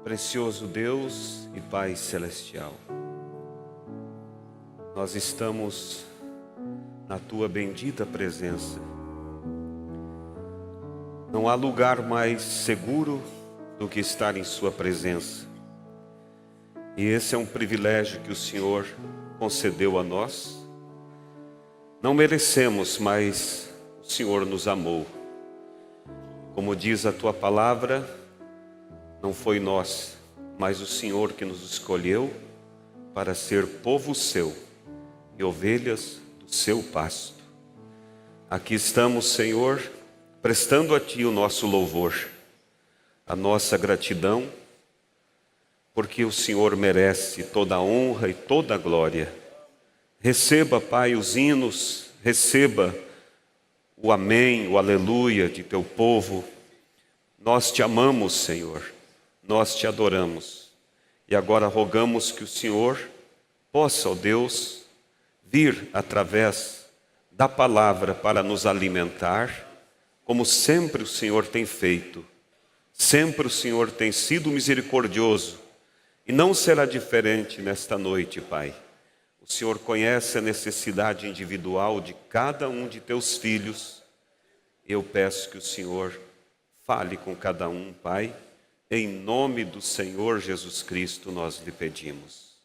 Precioso Deus e Pai Celestial, nós estamos na Tua bendita presença. Não há lugar mais seguro do que estar em Sua presença. E esse é um privilégio que o Senhor concedeu a nós. Não merecemos, mas o Senhor nos amou. Como diz a Tua palavra, não foi nós, mas o Senhor que nos escolheu para ser povo seu e ovelhas do seu pasto. Aqui estamos, Senhor, prestando a Ti o nosso louvor, a nossa gratidão, porque o Senhor merece toda a honra e toda a glória. Receba, Pai, os hinos, receba o amém, o aleluia de Teu povo. Nós Te amamos, Senhor. Nós Te adoramos e agora rogamos que o Senhor possa, ó Deus, vir através da palavra para nos alimentar, como sempre o Senhor tem feito. Sempre o Senhor tem sido misericordioso e não será diferente nesta noite, Pai. O Senhor conhece a necessidade individual de cada um de Teus filhos. Eu peço que o Senhor fale com cada um, Pai. Em nome do Senhor Jesus Cristo nós lhe pedimos.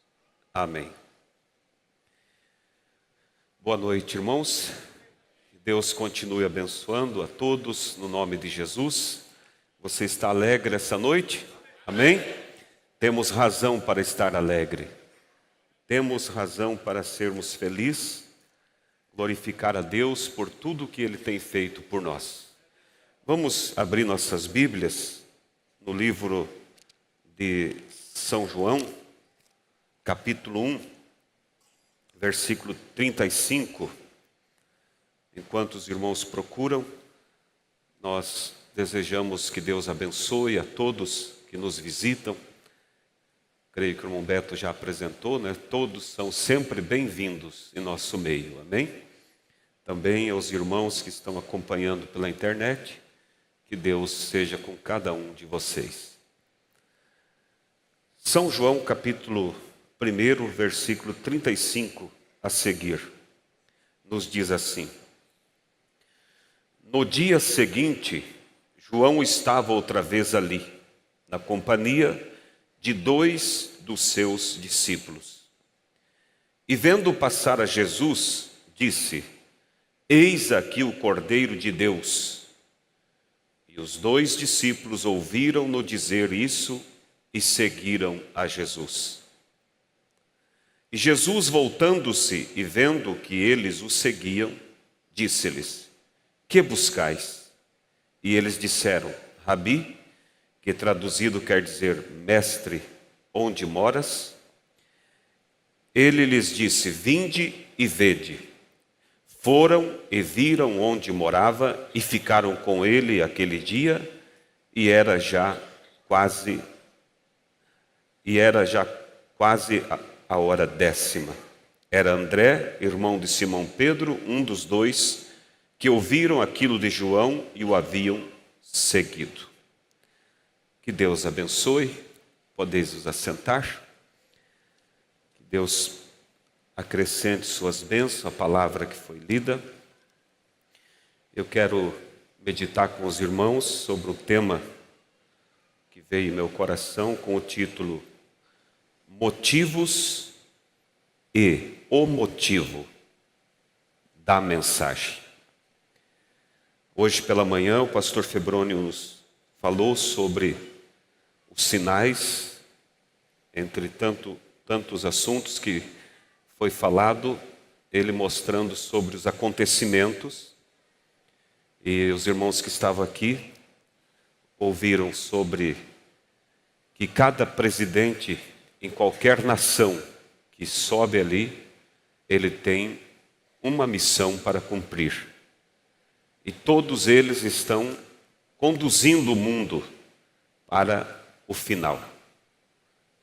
Amém. Boa noite, irmãos. Que Deus continue abençoando a todos no nome de Jesus. Você está alegre essa noite? Amém? Temos razão para estar alegre. Temos razão para sermos felizes, glorificar a Deus por tudo que Ele tem feito por nós. Vamos abrir nossas Bíblias no livro de São João, capítulo 1, versículo 35. Enquanto os irmãos procuram, nós desejamos que Deus abençoe a todos que nos visitam. Creio que o irmão Beto já apresentou, né? Todos são sempre bem-vindos em nosso meio, amém? Também aos irmãos que estão acompanhando pela internet, que Deus seja com cada um de vocês. São João, capítulo 1, versículo 35 a seguir, nos diz assim: No dia seguinte, João estava outra vez ali, na companhia de 2 dos seus discípulos. E vendo passar a Jesus, disse: Eis aqui o Cordeiro de Deus. E os 2 discípulos ouviram-no dizer isso e seguiram a Jesus. E Jesus, voltando-se e vendo que eles o seguiam, disse-lhes: Que buscais? E eles disseram: Rabi, que traduzido quer dizer mestre, onde moras? Ele lhes disse: Vinde e vede. Foram e viram onde morava e ficaram com ele aquele dia, e era já quase a hora 10ª. Era André, irmão de Simão Pedro, um dos 2, que ouviram aquilo de João e o haviam seguido. Que Deus abençoe, podeis vos assentar. Que Deus acrescente suas bênçãos à palavra que foi lida. Eu quero meditar com os irmãos sobre o tema que veio em meu coração com o título Motivos e o motivo da mensagem. Hoje pela manhã o pastor Febrônio nos falou sobre os sinais, entre tantos assuntos que foi falado, ele mostrando sobre os acontecimentos, e os irmãos que estavam aqui ouviram sobre que cada presidente em qualquer nação que sobe ali, ele tem uma missão para cumprir. E todos eles estão conduzindo o mundo para o final.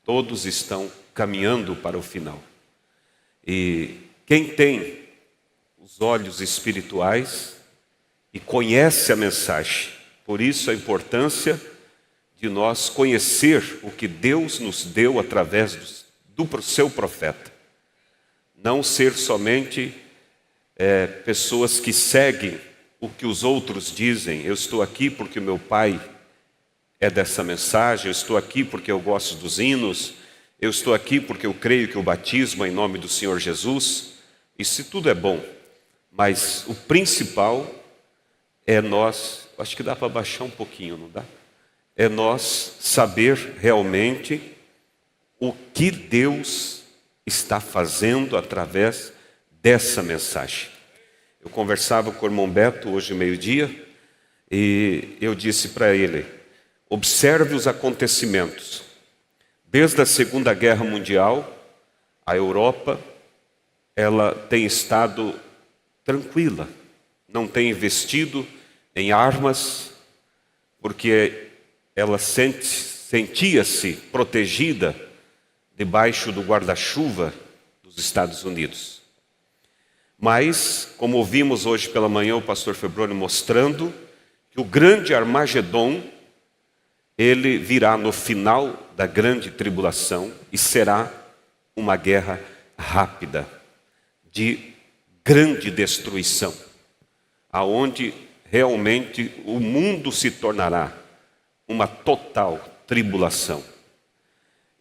Todos estão caminhando para o final. E quem tem os olhos espirituais e conhece a mensagem, por isso a importância de nós conhecer o que Deus nos deu através do seu profeta. Não ser somente pessoas que seguem o que os outros dizem. Eu estou aqui porque o meu pai é dessa mensagem, eu estou aqui porque eu gosto dos hinos, eu estou aqui porque eu creio que o batismo é em nome do Senhor Jesus. Isso tudo é bom, mas o principal é nós, acho que dá para baixar um pouquinho, não dá? É nós saber realmente o que Deus está fazendo através dessa mensagem. Eu conversava com o irmão Beto hoje meio-dia e eu disse para ele: observe os acontecimentos. Desde a Segunda Guerra Mundial, a Europa, ela tem estado tranquila, não tem investido em armas, porque ela sentia-se protegida debaixo do guarda-chuva dos Estados Unidos. Mas, como ouvimos hoje pela manhã o pastor Febrônio mostrando, que o grande Armagedon, ele virá no final da grande tribulação e será uma guerra rápida, de grande destruição, aonde realmente o mundo se tornará uma total tribulação.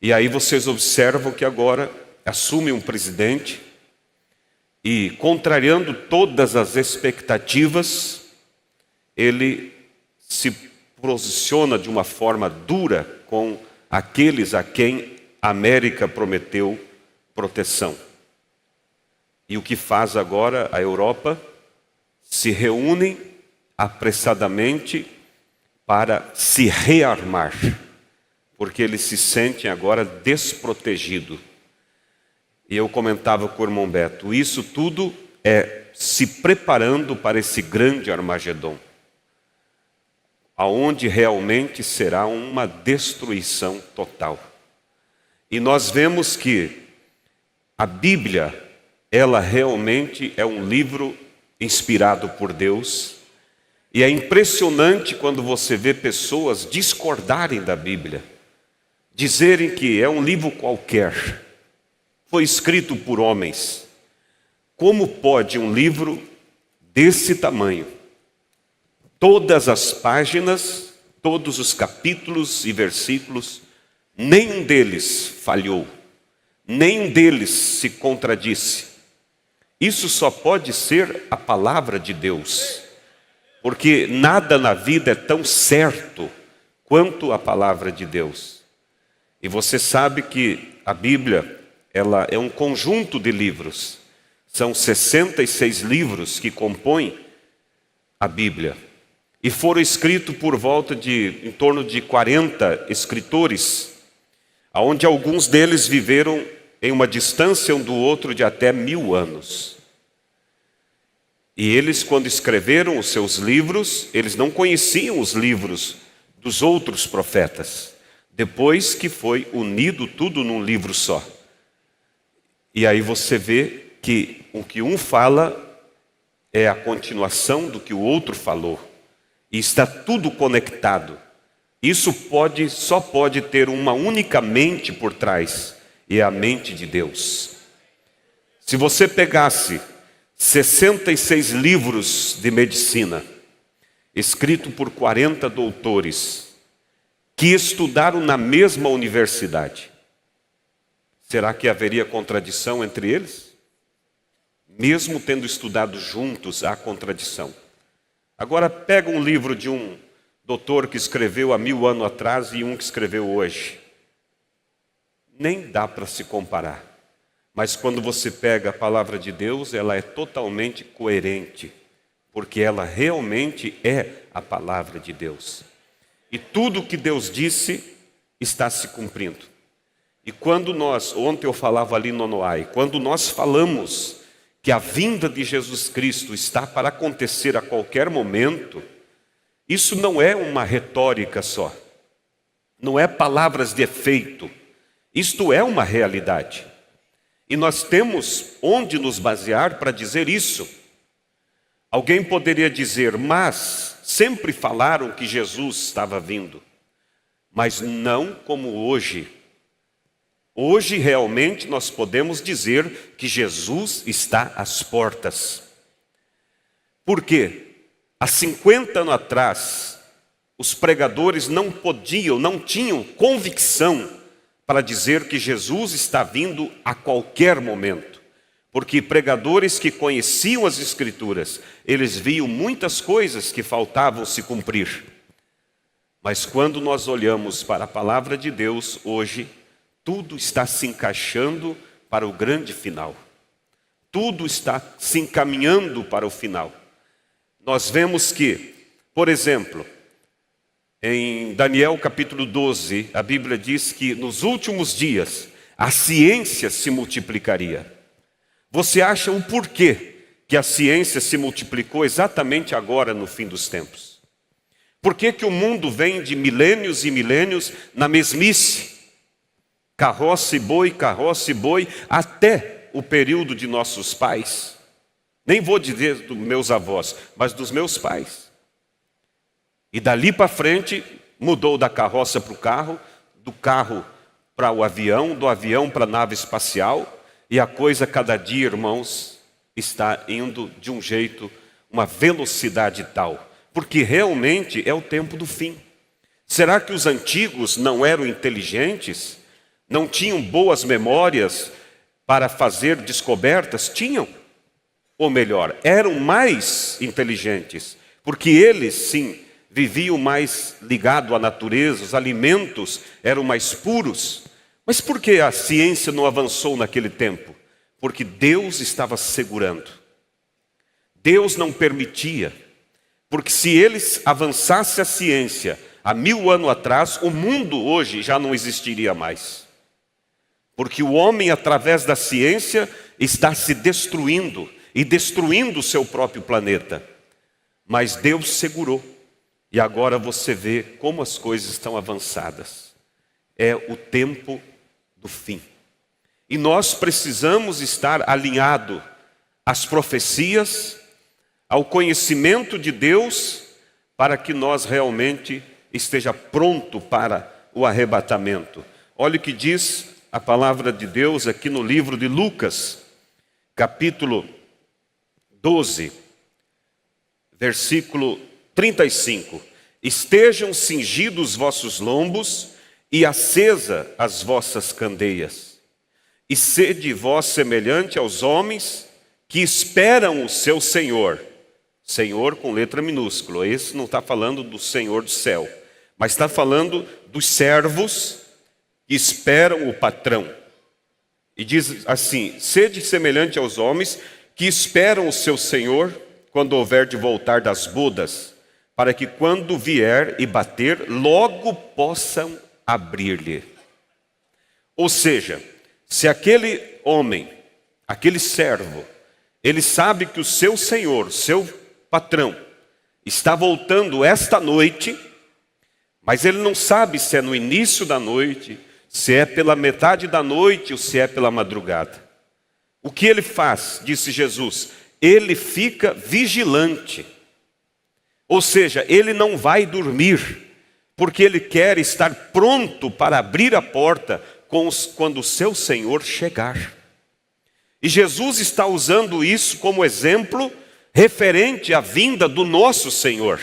E aí vocês observam que agora assume um presidente e, contrariando todas as expectativas, ele se posiciona de uma forma dura com aqueles a quem a América prometeu proteção. E o que faz agora a Europa? Se reúnem apressadamente para se rearmar, porque eles se sentem agora desprotegidos. E eu comentava com o irmão Beto, isso tudo é se preparando para esse grande Armagedon, aonde realmente será uma destruição total. E nós vemos que a Bíblia, ela realmente é um livro inspirado por Deus, e é impressionante quando você vê pessoas discordarem da Bíblia, dizerem que é um livro qualquer, foi escrito por homens. Como pode um livro desse tamanho, todas as páginas, todos os capítulos e versículos, nenhum deles falhou, nenhum deles se contradisse? Isso só pode ser a palavra de Deus, porque nada na vida é tão certo quanto a palavra de Deus. E você sabe que a Bíblia, ela é um conjunto de livros. São 66 livros que compõem a Bíblia. E foram escritos por volta de, em torno de 40 escritores, onde alguns deles viveram em uma distância um do outro de até 1000 anos. E eles, quando escreveram os seus livros, eles não conheciam os livros dos outros profetas, depois que foi unido tudo num livro só. E aí você vê que o que um fala é a continuação do que o outro falou. E está tudo conectado. Isso só pode ter uma única mente por trás, e é a mente de Deus. Se você pegasse 66 livros de medicina, escrito por 40 doutores, que estudaram na mesma universidade, será que haveria contradição entre eles? Mesmo tendo estudado juntos, há contradição. Agora pega um livro de um doutor que escreveu há 1000 anos atrás e um que escreveu hoje. Nem dá para se comparar. Mas quando você pega a palavra de Deus, ela é totalmente coerente, porque ela realmente é a palavra de Deus. E tudo que Deus disse está se cumprindo. E quando ontem eu falava ali no Noai, quando nós falamos que a vinda de Jesus Cristo está para acontecer a qualquer momento, isso não é uma retórica só, não é palavras de efeito, isto é uma realidade. E nós temos onde nos basear para dizer isso. Alguém poderia dizer, mas sempre falaram que Jesus estava vindo. mas não como hoje. Hoje realmente nós podemos dizer que Jesus está às portas. Por quê? Há 50 anos atrás, os pregadores não tinham convicção para dizer que Jesus está vindo a qualquer momento. Porque pregadores que conheciam as Escrituras, eles viam muitas coisas que faltavam se cumprir. Mas quando nós olhamos para a palavra de Deus hoje, tudo está se encaixando para o grande final. Tudo está se encaminhando para o final. Nós vemos que, por exemplo, em Daniel capítulo 12, a Bíblia diz que nos últimos dias a ciência se multiplicaria. Você acha o porquê que a ciência se multiplicou exatamente agora no fim dos tempos? Por que que o mundo vem de milênios e milênios na mesmice? Carroça e boi, até o período de nossos pais. Nem vou dizer dos meus avós, mas dos meus pais. E dali para frente, mudou da carroça para o carro, do carro para o avião, do avião para a nave espacial. E a coisa, cada dia, irmãos, está indo de um jeito, uma velocidade tal. Porque realmente é o tempo do fim. Será que os antigos não eram inteligentes? Não tinham boas memórias para fazer descobertas? Tinham. Ou melhor, eram mais inteligentes. Porque eles, sim, viviam mais ligado à natureza, os alimentos eram mais puros. Mas por que a ciência não avançou naquele tempo? Porque Deus estava segurando. Deus não permitia. Porque se eles avançassem a ciência há 1000 anos atrás, o mundo hoje já não existiria mais. Porque o homem, através da ciência, está se destruindo e destruindo o seu próprio planeta. Mas Deus segurou. E agora você vê como as coisas estão avançadas. É o tempo do fim. E nós precisamos estar alinhados às profecias, ao conhecimento de Deus, para que nós realmente esteja pronto para o arrebatamento. Olha o que diz a palavra de Deus aqui no livro de Lucas, capítulo 12, versículo 35. Estejam cingidos os vossos lombos e acesa as vossas candeias. E sede vós semelhante aos homens que esperam o seu Senhor. Senhor com letra minúscula. Esse não está falando do Senhor do céu, mas está falando dos servos que esperam o patrão. E diz assim: sede semelhante aos homens que esperam o seu Senhor quando houver de voltar das bodas, para que quando vier e bater, logo possam abrir-lhe. Ou seja, se aquele homem, aquele servo, ele sabe que o seu Senhor, seu patrão, está voltando esta noite, mas ele não sabe se é no início da noite, se é pela metade da noite ou se é pela madrugada. O que ele faz, disse Jesus, ele fica vigilante. Ou seja, ele não vai dormir, porque ele quer estar pronto para abrir a porta quando o seu Senhor chegar. E Jesus está usando isso como exemplo referente à vinda do nosso Senhor.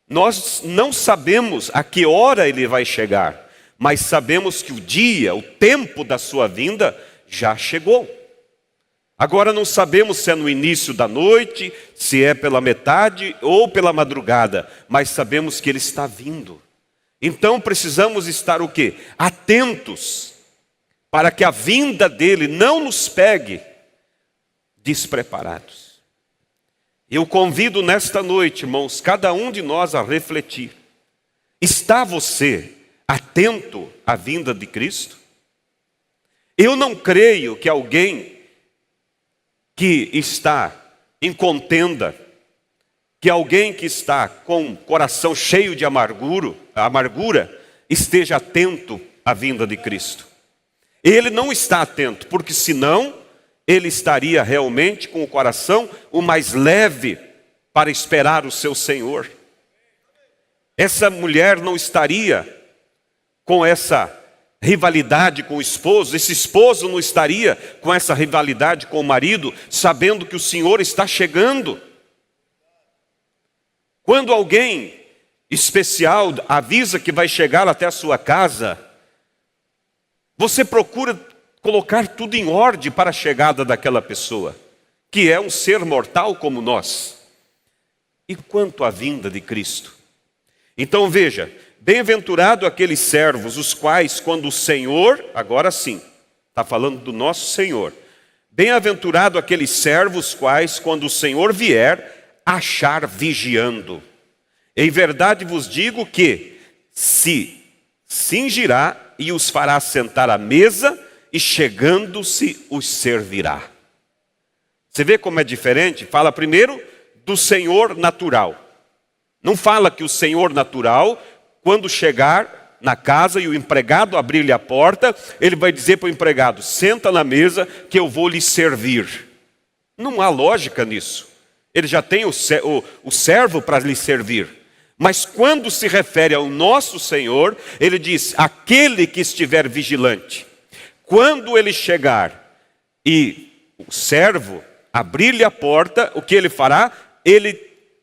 Nós não sabemos a que hora ele vai chegar, mas sabemos que o dia, o tempo da sua vinda já chegou. Agora não sabemos se é no início da noite, se é pela metade ou pela madrugada, mas sabemos que ele está vindo. Então precisamos estar o quê? Atentos, para que a vinda dele não nos pegue despreparados. Eu convido nesta noite, irmãos, cada um de nós a refletir. Está você atento à vinda de Cristo? Eu não creio que alguém que está em contenda, que alguém que está com o coração cheio de amargura, esteja atento à vinda de Cristo. Ele não está atento, porque senão ele estaria realmente com o coração o mais leve para esperar o seu Senhor. Essa mulher não estaria com essa rivalidade com o esposo, esse esposo não estaria com essa rivalidade com o marido, sabendo que o Senhor está chegando. Quando alguém especial avisa que vai chegar até a sua casa, você procura colocar tudo em ordem para a chegada daquela pessoa, que é um ser mortal como nós. E quanto à vinda de Cristo? Então veja, bem-aventurado aqueles servos, os quais quando o Senhor, agora sim, está falando do nosso Senhor. Bem-aventurado aqueles servos, quais quando o Senhor vier, achar vigiando. Em verdade vos digo que se cingirá e os fará sentar à mesa, e chegando-se os servirá. Você vê como é diferente? Fala primeiro do Senhor natural. Não fala que o Senhor natural, quando chegar na casa e o empregado abrir-lhe a porta, ele vai dizer para o empregado, senta na mesa que eu vou lhe servir. Não há lógica nisso. Ele já tem o servo para lhe servir. Mas quando se refere ao nosso Senhor, ele diz, aquele que estiver vigilante. Quando ele chegar e o servo abrir-lhe a porta, o que ele fará? Ele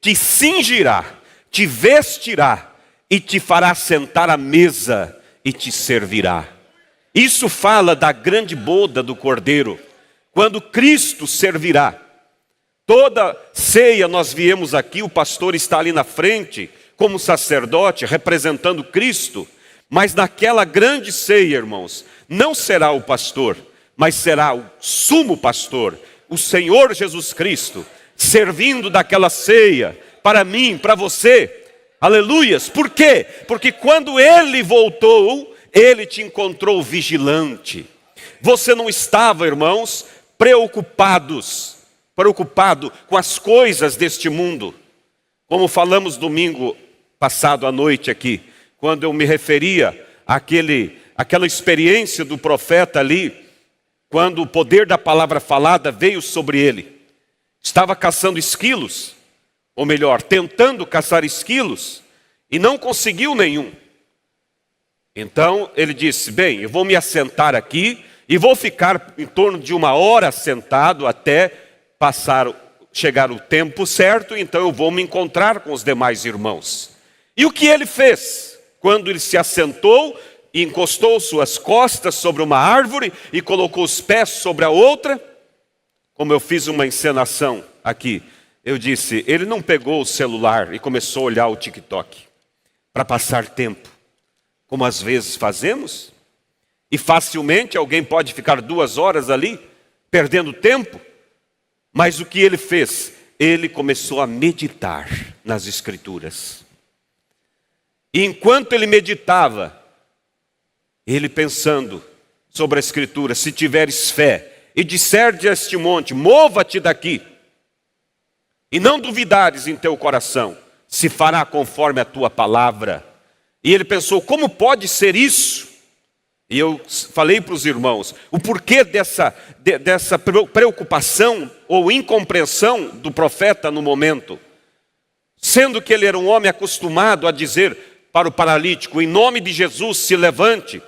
te cingirá, te vestirá e te fará sentar à mesa e te servirá. Isso fala da grande boda do Cordeiro, quando Cristo servirá. Toda ceia nós viemos aqui, o pastor está ali na frente, como sacerdote, representando Cristo. Mas naquela grande ceia, irmãos, não será o pastor, mas será o sumo pastor, o Senhor Jesus Cristo, servindo daquela ceia, para mim, para você. Aleluias! Por quê? Porque quando Ele voltou, Ele te encontrou vigilante. Você não estava, irmãos, preocupado com as coisas deste mundo. Como falamos domingo passado à noite aqui, quando eu me referia àquela experiência do profeta ali, quando o poder da palavra falada veio sobre ele. Estava caçando esquilos, ou melhor, tentando caçar esquilos, e não conseguiu nenhum. Então ele disse, bem, eu vou me assentar aqui, e vou ficar em torno de 1 hora sentado até chegar o tempo certo, então eu vou me encontrar com os demais irmãos. E o que ele fez? Quando ele se assentou e encostou suas costas sobre uma árvore e colocou os pés sobre a outra, como eu fiz uma encenação aqui, eu disse, ele não pegou o celular e começou a olhar o TikTok para passar tempo, como às vezes fazemos, e facilmente alguém pode ficar 2 horas ali, perdendo tempo, mas o que ele fez? Ele começou a meditar nas Escrituras. E enquanto ele meditava, ele pensando sobre a Escritura, se tiveres fé, e disseres a este monte, mova-te daqui, e não duvidares em teu coração, se fará conforme a tua palavra. E ele pensou, como pode ser isso? E eu falei para os irmãos, o porquê dessa preocupação ou incompreensão do profeta no momento. Sendo que ele era um homem acostumado a dizer para o paralítico, em nome de Jesus se levante.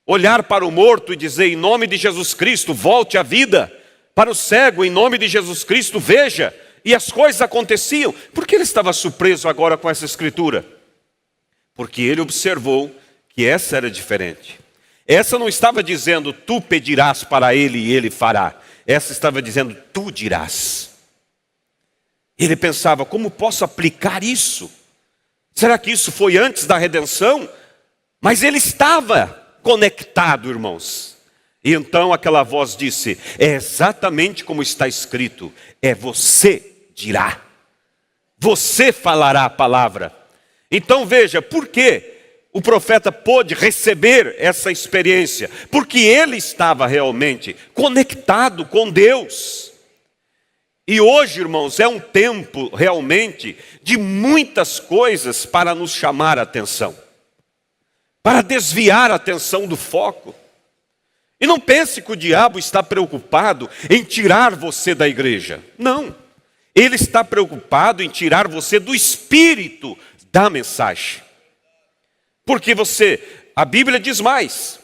Olhar para o morto e dizer, em nome de Jesus Cristo, volte à vida. Para o cego, em nome de Jesus Cristo, veja. E as coisas aconteciam. Por que ele estava surpreso agora com essa escritura? Porque ele observou que essa era diferente. Essa não estava dizendo, tu pedirás para ele e ele fará. Essa estava dizendo, tu dirás. Ele pensava, como posso aplicar isso? Será que isso foi antes da redenção? Mas ele estava conectado, irmãos. E então aquela voz disse, é exatamente como está escrito, é você dirá. Você falará a palavra. Então veja, por que o profeta pôde receber essa experiência? Porque ele estava realmente conectado com Deus. E hoje, irmãos, é um tempo realmente de muitas coisas para nos chamar a atenção. Para desviar a atenção do foco. E não pense que o diabo está preocupado em tirar você da igreja. Não. Ele está preocupado em tirar você do espírito da mensagem. Porque você a Bíblia diz mais,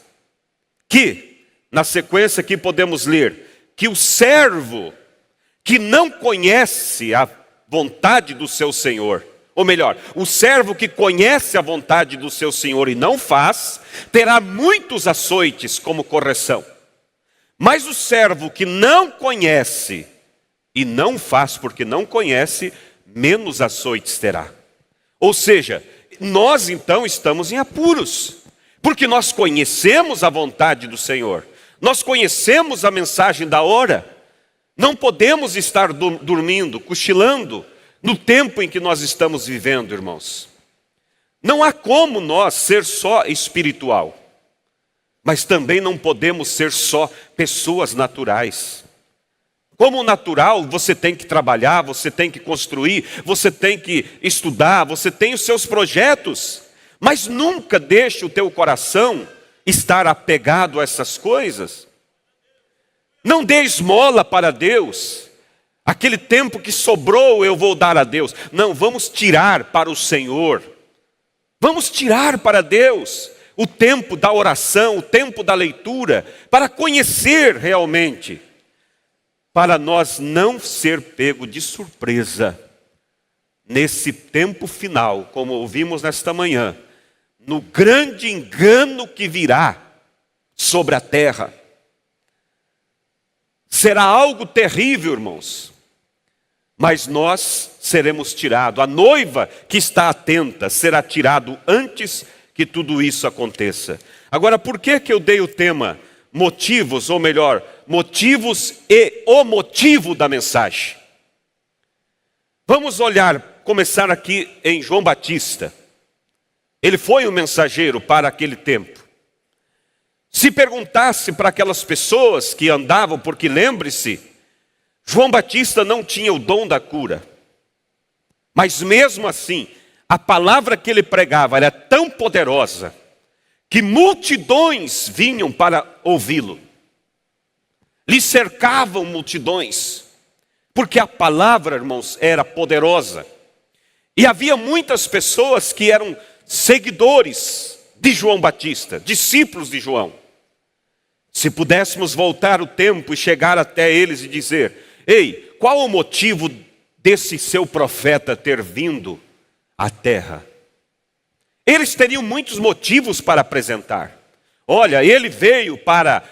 que, na sequência aqui podemos ler, que o servo que não conhece a vontade do seu senhor, ou melhor, o servo que conhece a vontade do seu senhor e não faz, terá muitos açoites como correção. Mas o servo que não conhece e não faz porque não conhece, menos açoites terá. Ou seja, nós então estamos em apuros, porque nós conhecemos a vontade do Senhor, nós conhecemos a mensagem da hora, não podemos estar dormindo, cochilando, no tempo em que nós estamos vivendo, irmãos. Não há como nós ser só espiritual, mas também não podemos ser só pessoas naturais. Como natural, você tem que trabalhar, você tem que construir, você tem que estudar, você tem os seus projetos, mas nunca deixe o teu coração estar apegado a essas coisas. Não dê esmola para Deus. Aquele tempo que sobrou eu vou dar a Deus. Não, vamos tirar para o Senhor. Vamos tirar para Deus o tempo da oração, o tempo da leitura, para conhecer realmente, para nós não ser pego de surpresa nesse tempo final, como ouvimos nesta manhã, no grande engano que virá sobre a terra. Será algo terrível, irmãos. Mas nós seremos tirados. A noiva que está atenta será tirado antes que tudo isso aconteça. Agora, por que eu dei o tema motivos, ou melhor, motivos e o motivo da mensagem? Vamos começar aqui em João Batista. Ele foi um mensageiro para aquele tempo. Se perguntasse para aquelas pessoas que andavam, porque lembre-se, João Batista não tinha o dom da cura. Mas mesmo assim, a palavra que ele pregava era tão poderosa que multidões vinham para ouvi-lo. Lhe cercavam multidões, porque a palavra, irmãos, era poderosa. E havia muitas pessoas que eram seguidores de João Batista, discípulos de João. Se pudéssemos voltar o tempo e chegar até eles e dizer: ei, qual o motivo desse seu profeta ter vindo à terra? Eles teriam muitos motivos para apresentar. Olha, ele veio para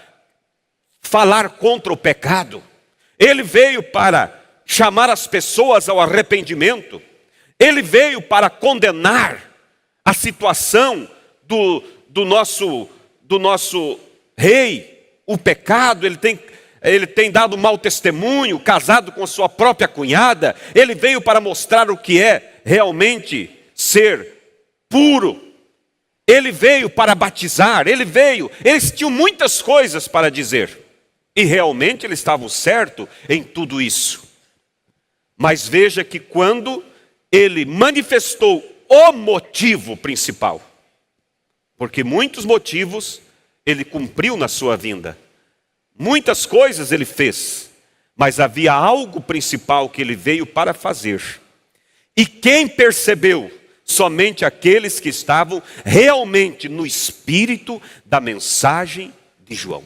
falar contra o pecado. Ele veio para chamar as pessoas ao arrependimento. Ele veio para condenar a situação do nosso rei, o pecado. Ele tem dado mau testemunho, casado com a sua própria cunhada. Ele veio para mostrar o que é realmente ser puro. Ele veio para batizar, eles tinham muitas coisas para dizer. E realmente eles estavam certos em tudo isso. Mas veja que quando ele manifestou o motivo principal, porque muitos motivos ele cumpriu na sua vinda. Muitas coisas ele fez, mas havia algo principal que ele veio para fazer. E quem percebeu? Somente aqueles que estavam realmente no espírito da mensagem de João.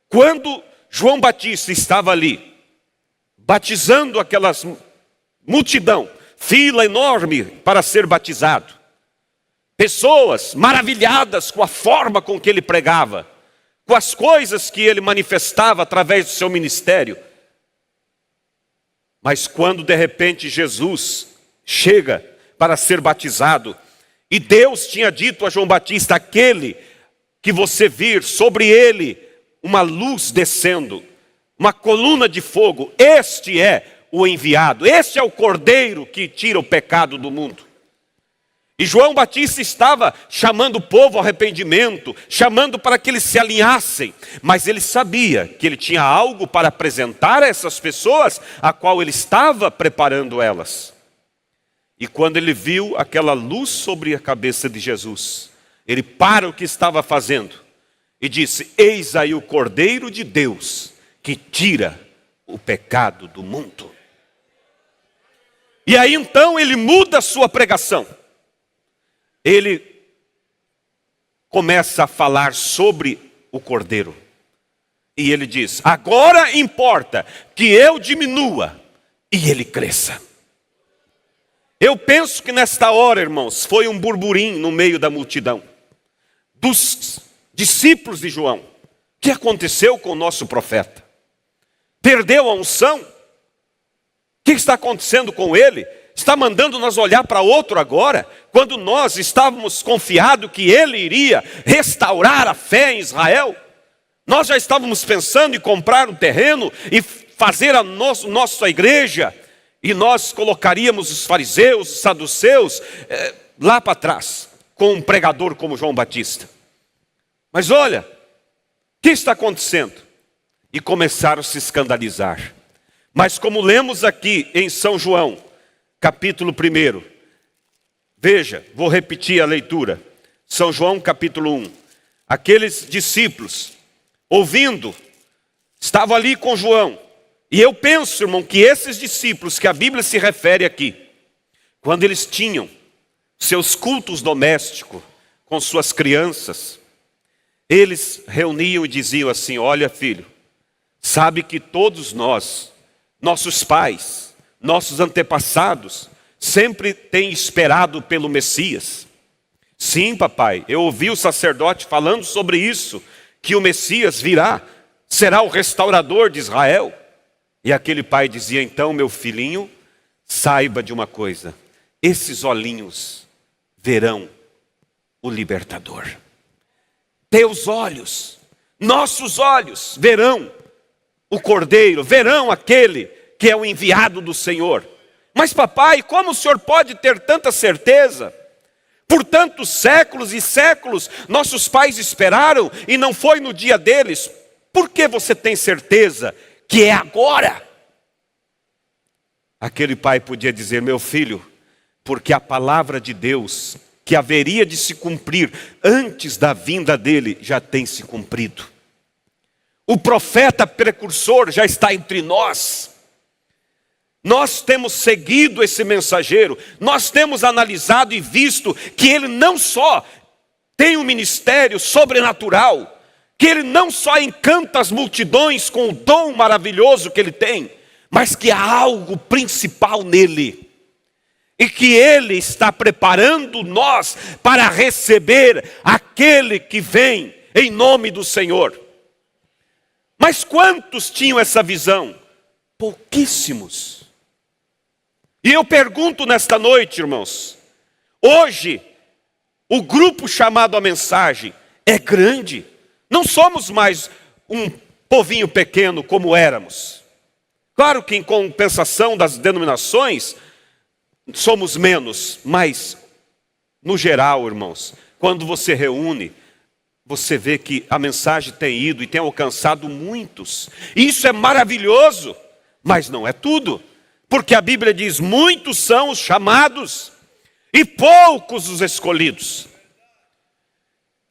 Quando João Batista estava ali, batizando aquelas multidão, fila enorme para ser batizado, pessoas maravilhadas com a forma com que ele pregava, com as coisas que ele manifestava através do seu ministério. Mas quando de repente Jesus chega para ser batizado, e Deus tinha dito a João Batista: aquele que você vir sobre ele uma luz descendo, uma coluna de fogo, este é o enviado, este é o Cordeiro que tira o pecado do mundo. E João Batista estava chamando o povo ao arrependimento, chamando para que eles se alinhassem, mas ele sabia que ele tinha algo para apresentar a essas pessoas, a qual ele estava preparando elas. E quando ele viu aquela luz sobre a cabeça de Jesus, ele para o que estava fazendo e disse: eis aí o Cordeiro de Deus que tira o pecado do mundo. E aí então ele muda a sua pregação. Ele começa a falar sobre o Cordeiro. E ele diz: agora importa que eu diminua e ele cresça. Eu penso que nesta hora, irmãos, foi um burburinho no meio da multidão, dos discípulos de João. O que aconteceu com o nosso profeta? Perdeu a unção? O que está acontecendo com ele? Está mandando nós olhar para outro agora, quando nós estávamos confiados que ele iria restaurar a fé em Israel? Nós já estávamos pensando em comprar um terreno e fazer a nossa igreja, e nós colocaríamos os fariseus, os saduceus, lá para trás, com um pregador como João Batista. Mas olha, o que está acontecendo? E começaram a se escandalizar. Mas como lemos aqui em São João, capítulo 1, veja, vou repetir a leitura. São João capítulo 1. Aqueles discípulos, ouvindo, estavam ali com João. E eu penso, irmão, que esses discípulos que a Bíblia se refere aqui, quando eles tinham seus cultos domésticos com suas crianças, eles reuniam e diziam assim: olha, filho, sabe que todos nós, nossos pais, nossos antepassados, sempre têm esperado pelo Messias. Sim, papai, eu ouvi o sacerdote falando sobre isso, que o Messias virá, será o restaurador de Israel. E aquele pai dizia: então, meu filhinho, saiba de uma coisa, esses olhinhos verão o libertador. Teus olhos, nossos olhos verão o Cordeiro, verão aquele que é o enviado do Senhor. Mas papai, como o senhor pode ter tanta certeza? Por tantos séculos e séculos, nossos pais esperaram e não foi no dia deles. Por que você tem certeza que é agora? Aquele pai podia dizer: meu filho, porque a palavra de Deus, que haveria de se cumprir antes da vinda dele, já tem se cumprido. O profeta precursor já está entre nós. Nós temos seguido esse mensageiro, nós temos analisado e visto que ele não só tem um ministério sobrenatural, que ele não só encanta as multidões com o dom maravilhoso que ele tem, mas que há algo principal nele, e que ele está preparando nós para receber aquele que vem em nome do Senhor. Mas quantos tinham essa visão? Pouquíssimos. E eu pergunto nesta noite, irmãos, hoje, o grupo chamado a mensagem é grande. Não somos mais um povinho pequeno como éramos. Claro que em compensação das denominações, somos menos, mas no geral, irmãos, quando você reúne, você vê que a mensagem tem ido e tem alcançado muitos. Isso é maravilhoso, mas não é tudo. Porque a Bíblia diz: muitos são os chamados e poucos os escolhidos.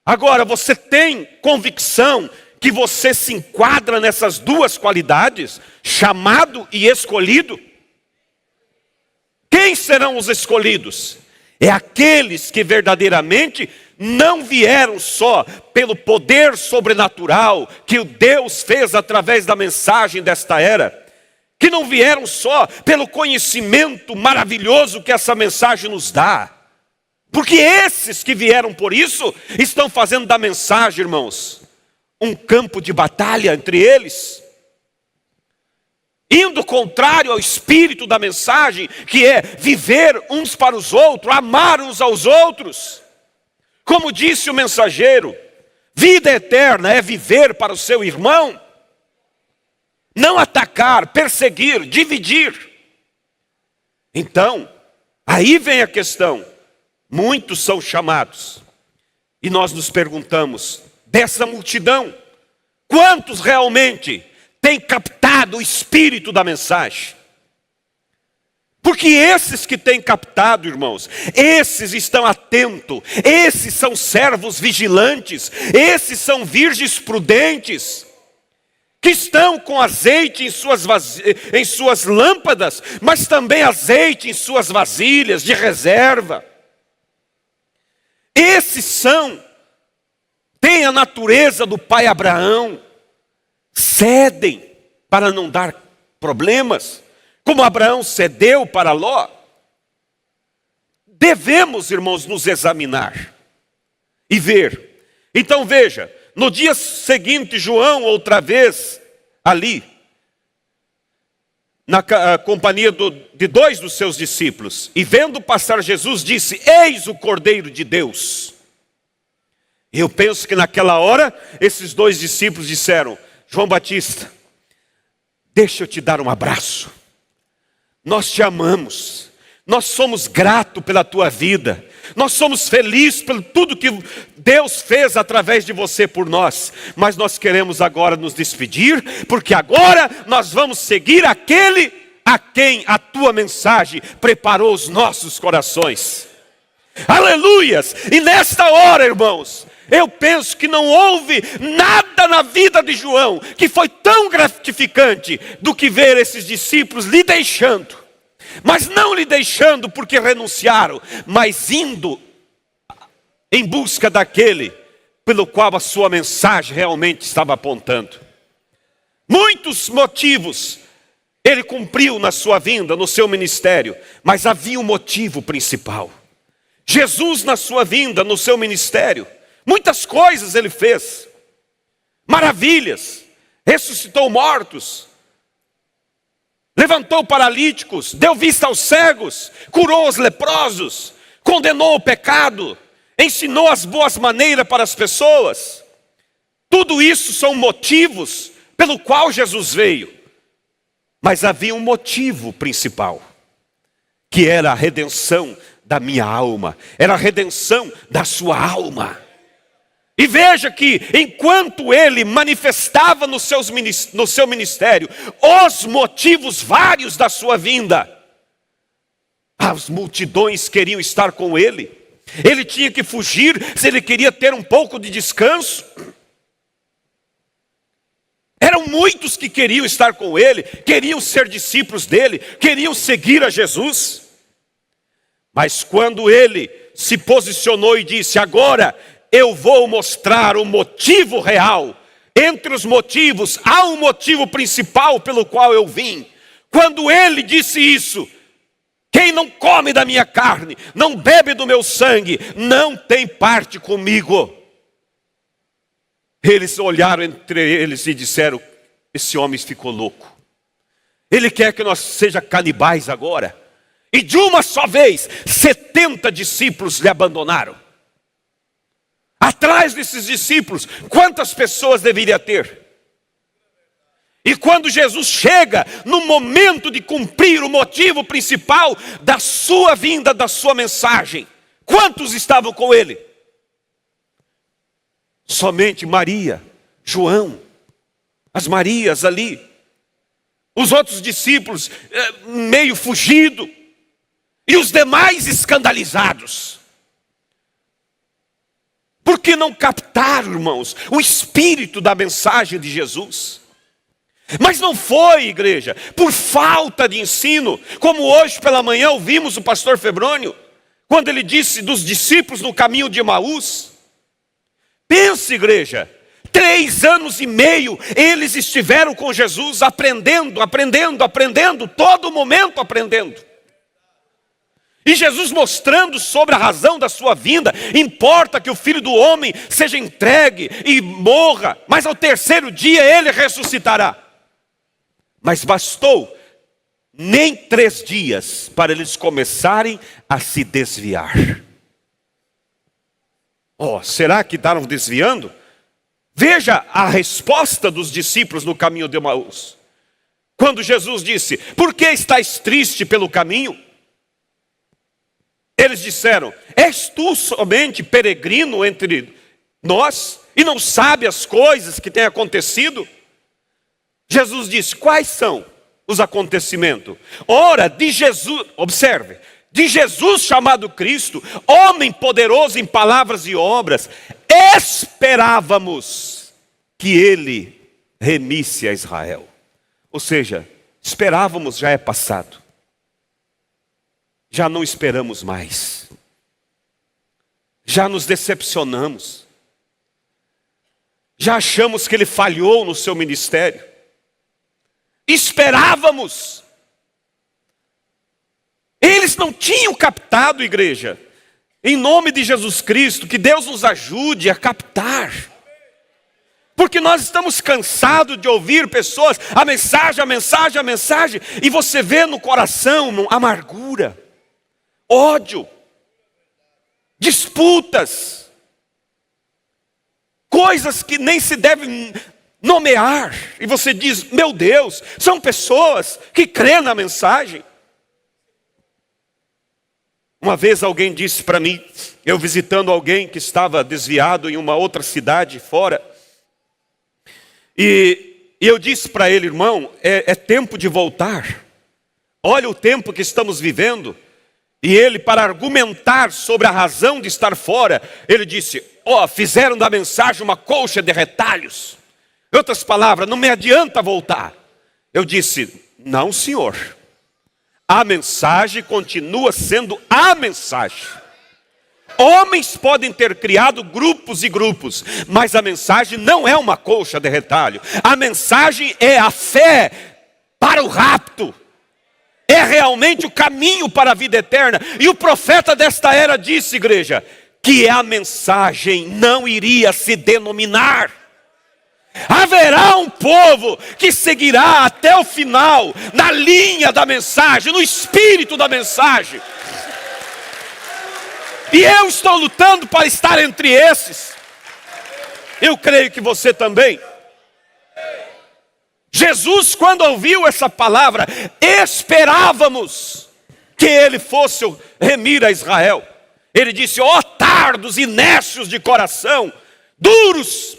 Agora, você tem convicção que você se enquadra nessas duas qualidades, chamado e escolhido? Quem serão os escolhidos? É aqueles que verdadeiramente não vieram só pelo poder sobrenatural que o Deus fez através da mensagem desta era, que não vieram só pelo conhecimento maravilhoso que essa mensagem nos dá, porque esses que vieram por isso estão fazendo da mensagem, irmãos, um campo de batalha entre eles, indo contrário ao espírito da mensagem, que é viver uns para os outros, amar uns aos outros. Como disse o mensageiro, vida eterna é viver para o seu irmão, não atacar, perseguir, dividir. Então, aí vem a questão. Muitos são chamados. E nós nos perguntamos, dessa multidão, quantos realmente têm captado o espírito da mensagem? Porque esses que têm captado, irmãos, esses estão atentos, esses são servos vigilantes, esses são virgens prudentes, que estão com azeite em suas lâmpadas, mas também azeite em suas vasilhas de reserva. Esses são têm a natureza do pai Abraão, cedem para não dar problemas, como Abraão cedeu para Ló. Devemos, irmãos, nos examinar e ver. Então veja, no dia seguinte, João, outra vez, ali, na companhia de dois dos seus discípulos, e vendo passar Jesus, disse: eis o Cordeiro de Deus. Eu penso que naquela hora, esses dois discípulos disseram: João Batista, deixa eu te dar um abraço. Nós te amamos, nós somos gratos pela tua vida, nós somos felizes pelo tudo que Deus fez através de você por nós. Mas nós queremos agora nos despedir, porque agora nós vamos seguir aquele a quem a tua mensagem preparou os nossos corações. Aleluias! E nesta hora, irmãos, eu penso que não houve nada na vida de João que foi tão gratificante do que ver esses discípulos lhe deixando. Mas não lhe deixando porque renunciaram, mas indo em busca daquele pelo qual a sua mensagem realmente estava apontando. Muitos motivos ele cumpriu na sua vinda, no seu ministério, mas havia um motivo principal. Jesus na sua vinda, no seu ministério, muitas coisas ele fez, maravilhas, ressuscitou mortos, levantou paralíticos, deu vista aos cegos, curou os leprosos, condenou o pecado, ensinou as boas maneiras para as pessoas. Tudo isso são motivos pelo qual Jesus veio. Mas havia um motivo principal, que era a redenção da minha alma, era a redenção da sua alma. E veja que enquanto ele manifestava no seu ministério os motivos vários da sua vinda, as multidões queriam estar com ele. Ele tinha que fugir se ele queria ter um pouco de descanso. Eram muitos que queriam estar com ele, queriam ser discípulos dele, queriam seguir a Jesus. Mas quando ele se posicionou e disse: agora eu vou mostrar o motivo real. Entre os motivos, há um motivo principal pelo qual eu vim. Quando ele disse isso: quem não come da minha carne, não bebe do meu sangue, não tem parte comigo. Eles olharam entre eles e disseram: esse homem ficou louco. Ele quer que nós sejamos canibais agora. E de uma só vez, 70 discípulos lhe abandonaram. Atrás desses discípulos, quantas pessoas deveria ter? E quando Jesus chega no momento de cumprir o motivo principal da sua vinda, da sua mensagem, quantos estavam com ele? Somente Maria, João, as Marias ali. Os outros discípulos meio fugido. E os demais escandalizados. Porque não captaram, irmãos, o espírito da mensagem de Jesus. Mas não foi, igreja, por falta de ensino, como hoje pela manhã ouvimos o pastor Febrônio, quando ele disse dos discípulos no caminho de Emaús. Pense, igreja, 3 anos e meio eles estiveram com Jesus aprendendo, todo momento aprendendo. E Jesus mostrando sobre a razão da sua vinda: importa que o Filho do Homem seja entregue e morra, mas ao 3º dia ele ressuscitará. Mas bastou nem 3 dias para eles começarem a se desviar. Será que estavam desviando? Veja a resposta dos discípulos no caminho de Emaús. Quando Jesus disse: por que estáis triste pelo caminho? Eles disseram: és tu somente peregrino entre nós e não sabe as coisas que têm acontecido? Jesus disse: quais são os acontecimentos? Ora, de Jesus, observe, de Jesus chamado Cristo, homem poderoso em palavras e obras, esperávamos que ele remisse a Israel. Ou seja, esperávamos já é passado. Já não esperamos mais. Já nos decepcionamos. já achamos que ele falhou no seu ministério. Esperávamos. Eles não tinham captado, igreja. Em nome de Jesus Cristo, que Deus nos ajude a captar. Porque nós estamos cansados de ouvir pessoas, a mensagem, e você vê no coração amargura, ódio, disputas, coisas que nem se devem nomear. E você diz, meu Deus, são pessoas que crêem na mensagem. Uma vez alguém disse para mim, eu visitando alguém que estava desviado em uma outra cidade fora, e eu disse para ele, irmão, é tempo de voltar. Olha o tempo que estamos vivendo. E ele, para argumentar sobre a razão de estar fora, ele disse, fizeram da mensagem uma colcha de retalhos. Em outras palavras, não me adianta voltar. Eu disse, não, senhor. A mensagem continua sendo a mensagem. Homens podem ter criado grupos e grupos, mas a mensagem não é uma colcha de retalho. A mensagem é a fé para o rapto. É realmente o caminho para a vida eterna. E o profeta desta era disse, igreja, que a mensagem não iria se denominar. Haverá um povo que seguirá até o final, na linha da mensagem, no espírito da mensagem. E eu estou lutando para estar entre esses. Eu creio que você também. Jesus, quando ouviu essa palavra, esperávamos que ele fosse remir a Israel. Ele disse, tardos e nécios de coração, duros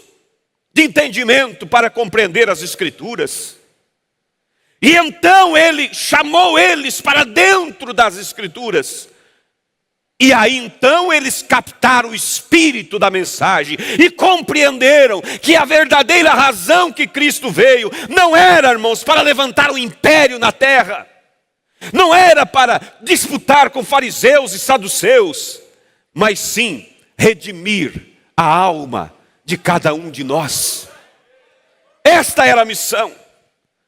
de entendimento para compreender as Escrituras. E então ele chamou eles para dentro das Escrituras. E aí então eles captaram o espírito da mensagem e compreenderam que a verdadeira razão que Cristo veio não era, irmãos, para levantar um império na terra. Não era para disputar com fariseus e saduceus, mas sim redimir a alma de cada um de nós. Esta era a missão.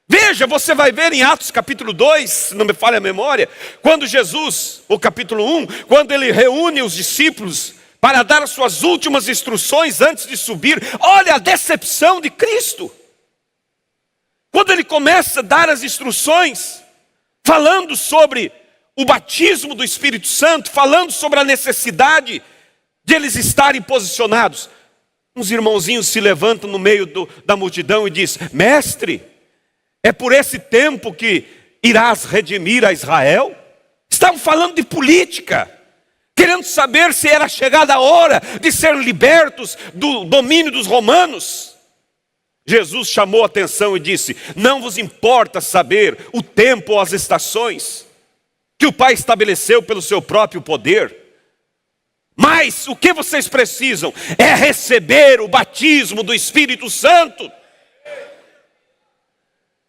Veja, você vai ver em Atos capítulo 2, se não me falha a memória, quando Jesus, o capítulo 1, quando ele reúne os discípulos para dar as suas últimas instruções antes de subir. Olha a decepção de Cristo. Quando ele começa a dar as instruções, falando sobre o batismo do Espírito Santo, falando sobre a necessidade de eles estarem posicionados. Uns irmãozinhos se levantam no meio da multidão e diz, mestre, é por esse tempo que irás redimir a Israel? Estavam falando de política, querendo saber se era chegada a hora de ser libertos do domínio dos romanos. Jesus chamou a atenção e disse, não vos importa saber o tempo ou as estações que o Pai estabeleceu pelo seu próprio poder. Mas o que vocês precisam é receber o batismo do Espírito Santo.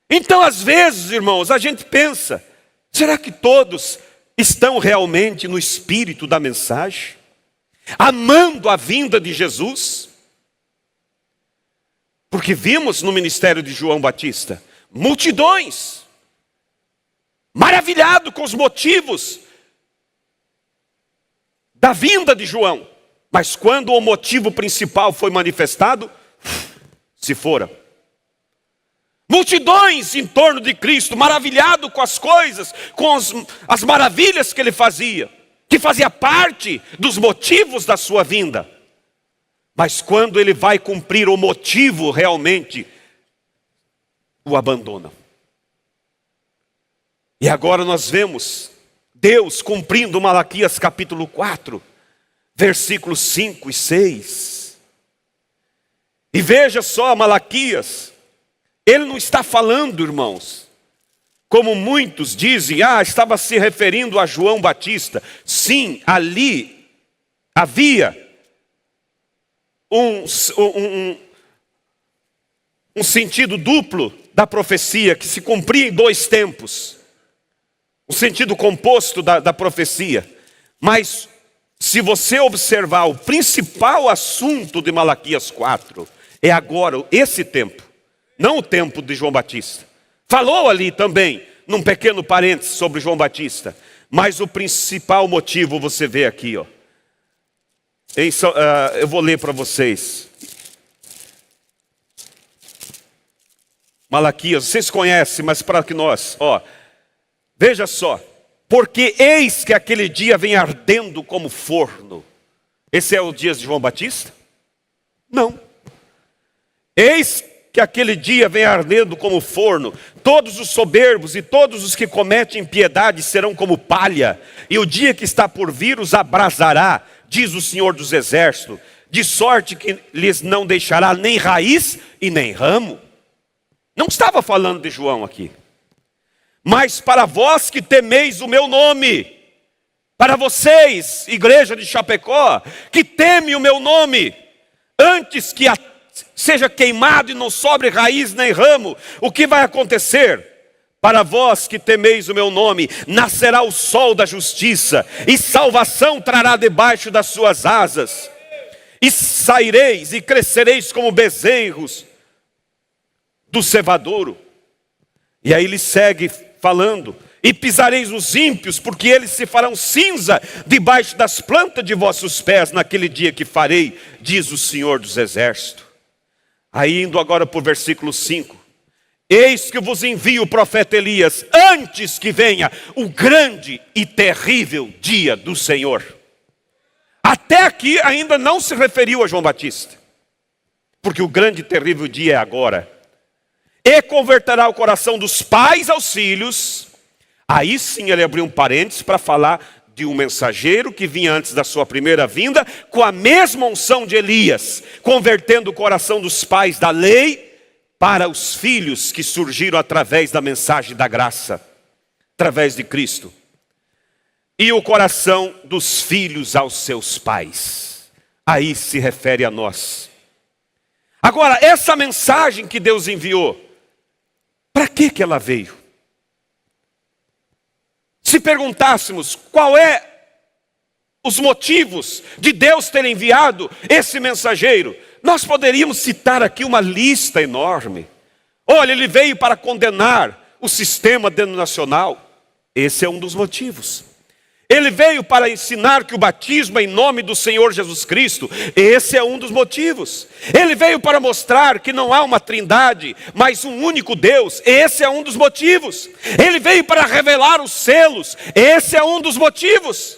Então, às vezes, irmãos, a gente pensa, será que todos estão realmente no espírito da mensagem? Amando a vinda de Jesus? Porque vimos no ministério de João Batista, multidões, maravilhado com os motivos da vinda de João. Mas quando o motivo principal foi manifestado, se foram. Multidões em torno de Cristo, maravilhado com as coisas, com as maravilhas que ele fazia, que fazia parte dos motivos da sua vinda. Mas quando ele vai cumprir o motivo realmente, o abandonam. E agora nós vemos Deus cumprindo Malaquias capítulo 4, versículos 5 e 6. E veja só, Malaquias, ele não está falando, irmãos, como muitos dizem, estava se referindo a João Batista. Sim, ali havia um sentido duplo da profecia, que se cumpria em dois tempos. Um sentido composto da profecia. Mas, se você observar o principal assunto de Malaquias 4, É agora, esse tempo, não o tempo de João Batista. Falou ali também, num pequeno parênteses sobre João Batista. Mas o principal motivo você vê aqui, ó. Eu vou ler para vocês. Malaquias, vocês conhecem, mas para que nós, ó. Veja só. Porque eis que aquele dia vem ardendo como forno. Esse é o dia de João Batista? Não. Eis que aquele dia vem ardendo como forno. Todos os soberbos e todos os que cometem impiedade serão como palha. E o dia que está por vir os abrasará, diz o Senhor dos Exércitos. De sorte que lhes não deixará nem raiz e nem ramo. Não estava falando de João aqui. Mas para vós que temeis o meu nome, para vocês, igreja de Chapecó, que teme o meu nome, antes que seja queimado e não sobre raiz nem ramo, o que vai acontecer? Para vós que temeis o meu nome, nascerá o sol da justiça, e salvação trará debaixo das suas asas. E saireis e crescereis como bezerros do cevadouro. E aí ele segue falando, e pisareis os ímpios, porque eles se farão cinza debaixo das plantas de vossos pés naquele dia que farei, diz o Senhor dos Exércitos. Aí indo agora para o versículo 5. Eis que vos envio o profeta Elias, antes que venha o grande e terrível dia do Senhor. Até aqui ainda não se referiu a João Batista, porque o grande e terrível dia é agora. E converterá o coração dos pais aos filhos. Aí sim ele abriu um parênteses para falar de um mensageiro que vinha antes da sua primeira vinda, com a mesma unção de Elias, convertendo o coração dos pais da lei para os filhos que surgiram através da mensagem da graça, através de Cristo. E o coração dos filhos aos seus pais. Aí se refere a nós. Agora, essa mensagem que Deus enviou, para que ela veio? Se perguntássemos qual é os motivos de Deus ter enviado esse mensageiro, nós poderíamos citar aqui uma lista enorme. Olha, ele veio para condenar o sistema denominacional. Esse é um dos motivos. Ele veio para ensinar que o batismo é em nome do Senhor Jesus Cristo. Esse é um dos motivos. Ele veio para mostrar que não há uma trindade, mas um único Deus. Esse é um dos motivos. Ele veio para revelar os selos. Esse é um dos motivos.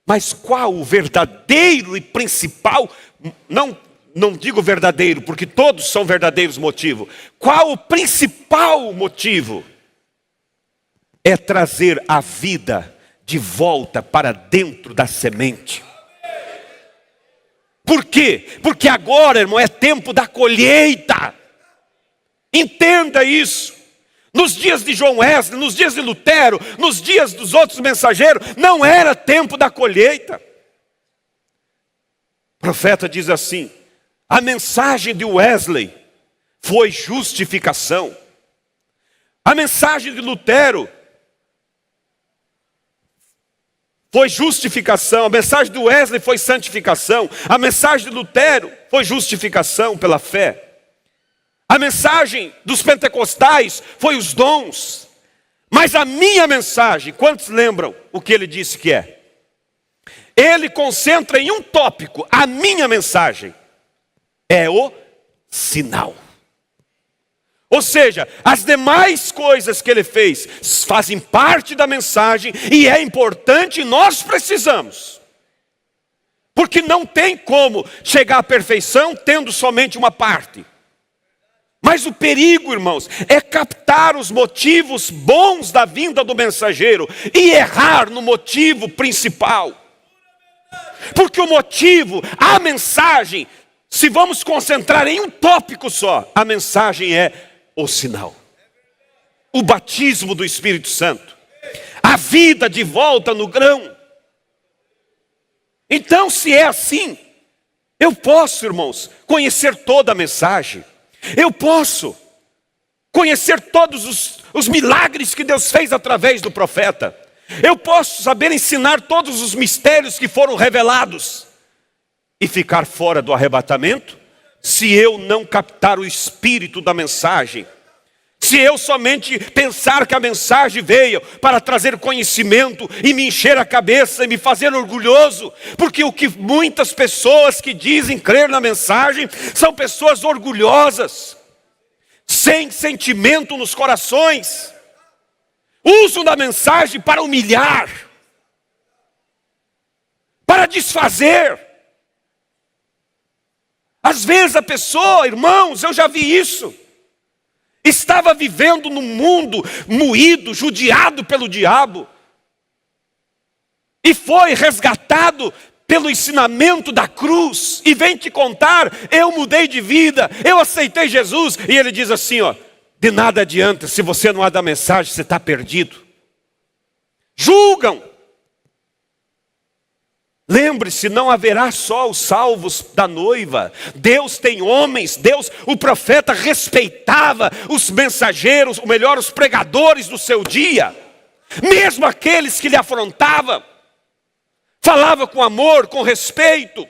Mas qual o verdadeiro e principal, não digo verdadeiro, porque todos são verdadeiros motivos. Qual o principal motivo? É trazer a vida de volta para dentro da semente. Por quê? Porque agora, irmão, é tempo da colheita. Entenda isso. Nos dias de João Wesley, nos dias de Lutero, nos dias dos outros mensageiros, não era tempo da colheita. O profeta diz assim: a mensagem de Wesley foi justificação. A mensagem de Lutero foi justificação. A mensagem do Wesley foi santificação. A mensagem de Lutero foi justificação pela fé. A mensagem dos pentecostais foi os dons. Mas a minha mensagem, quantos lembram o que ele disse que é? Ele concentra em um tópico. A minha mensagem é o sinal. Ou seja, as demais coisas que ele fez fazem parte da mensagem e é importante e nós precisamos. Porque não tem como chegar à perfeição tendo somente uma parte. Mas o perigo, irmãos, é captar os motivos bons da vinda do mensageiro e errar no motivo principal. Porque o motivo, a mensagem, se vamos concentrar em um tópico só, a mensagem é o sinal, o batismo do Espírito Santo, a vida de volta no grão. Então, se é assim, eu posso, irmãos, conhecer toda a mensagem, eu posso conhecer todos os milagres que Deus fez através do profeta, eu posso saber ensinar todos os mistérios que foram revelados e ficar fora do arrebatamento, se eu não captar o espírito da mensagem. Se eu somente pensar que a mensagem veio para trazer conhecimento e me encher a cabeça e me fazer orgulhoso, porque o que muitas pessoas que dizem crer na mensagem são pessoas orgulhosas, sem sentimento nos corações, usam da mensagem para humilhar, para desfazer. Às vezes a pessoa, irmãos, eu já vi isso, estava vivendo num mundo moído, judiado pelo diabo, e foi resgatado pelo ensinamento da cruz, e vem te contar, eu mudei de vida, eu aceitei Jesus, e ele diz assim, ó, de nada adianta, se você não há da mensagem, você está perdido. Julgam. Lembre-se, não haverá só os salvos da noiva. Deus tem homens, o profeta respeitava os mensageiros, ou melhor, os pregadores do seu dia. Mesmo aqueles que lhe afrontavam, falava com amor, com respeito,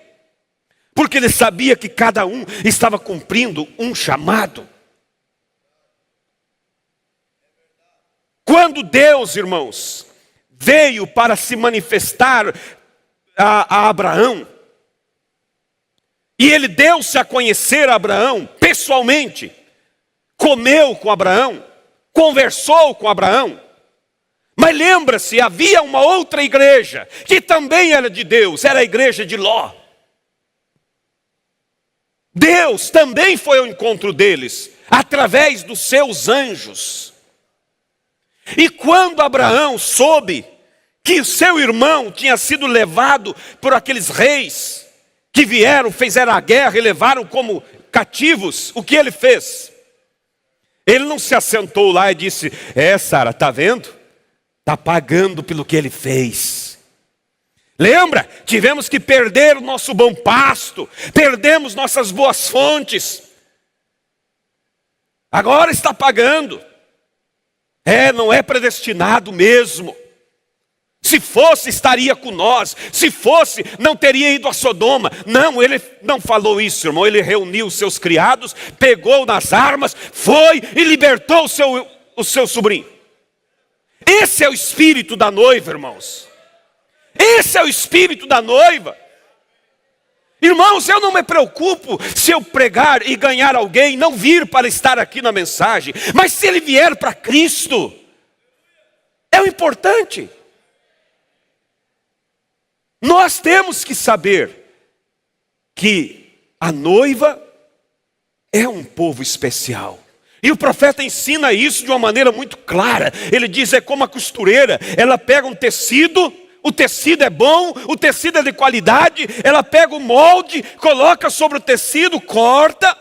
porque ele sabia que cada um estava cumprindo um chamado. Quando Deus, irmãos, veio para se manifestar a Abraão, e ele deu-se a conhecer a Abraão pessoalmente, comeu com Abraão, conversou com Abraão, mas lembra-se, havia uma outra igreja, que também era de Deus, era a igreja de Ló. Deus também foi ao encontro deles, através dos seus anjos. E quando Abraão soube que o seu irmão tinha sido levado por aqueles reis que vieram, fizeram a guerra e levaram como cativos, o que ele fez? Ele não se assentou lá e disse, Sara, está vendo? Está pagando pelo que ele fez. Lembra? Tivemos que perder o nosso bom pasto, perdemos nossas boas fontes. Agora está pagando. Não é predestinado mesmo. Se fosse, estaria com nós. Se fosse, não teria ido a Sodoma. Não, ele não falou isso, irmão. Ele reuniu os seus criados, pegou nas armas, foi e libertou o seu sobrinho. Esse é o espírito da noiva, irmãos. Esse é o espírito da noiva. Irmãos, eu não me preocupo se eu pregar e ganhar alguém, não vir para estar aqui na mensagem. Mas se ele vier para Cristo, é o importante. Nós temos que saber que a noiva é um povo especial. E o profeta ensina isso de uma maneira muito clara. Ele diz, é como a costureira, ela pega um tecido, o tecido é bom, o tecido é de qualidade, ela pega o molde, coloca sobre o tecido, corta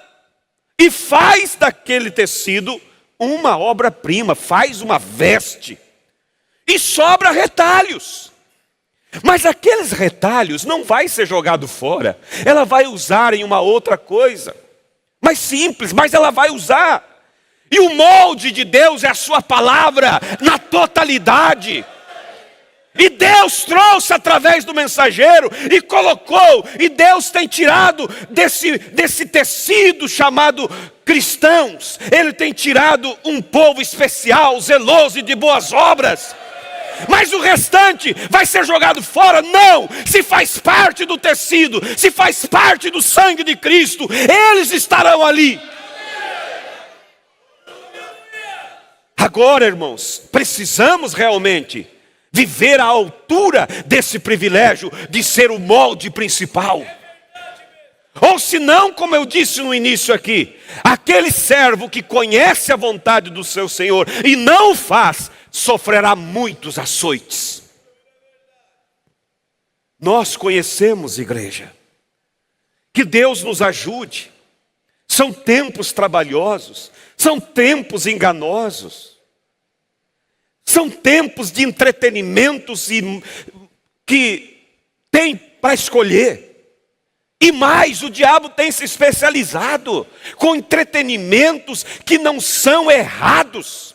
e faz daquele tecido uma obra-prima, faz uma veste. E sobra retalhos. Mas aqueles retalhos não vai ser jogado fora. Ela vai usar em uma outra coisa. Mais simples, mas ela vai usar. E o molde de Deus é a sua palavra na totalidade. E Deus trouxe através do mensageiro e colocou. E Deus tem tirado desse tecido chamado cristãos. Ele tem tirado um povo especial, zeloso e de boas obras. Mas o restante vai ser jogado fora? Não! Se faz parte do tecido, se faz parte do sangue de Cristo, eles estarão ali. Agora, irmãos, precisamos realmente viver à altura desse privilégio de ser o molde principal. Ou se não, como eu disse no início aqui, aquele servo que conhece a vontade do seu Senhor e não o faz, sofrerá muitos açoites. Nós conhecemos, igreja, que Deus nos ajude. São tempos trabalhosos, são tempos enganosos, são tempos de entretenimentos que tem para escolher. E mais, o diabo tem se especializado com entretenimentos que não são errados,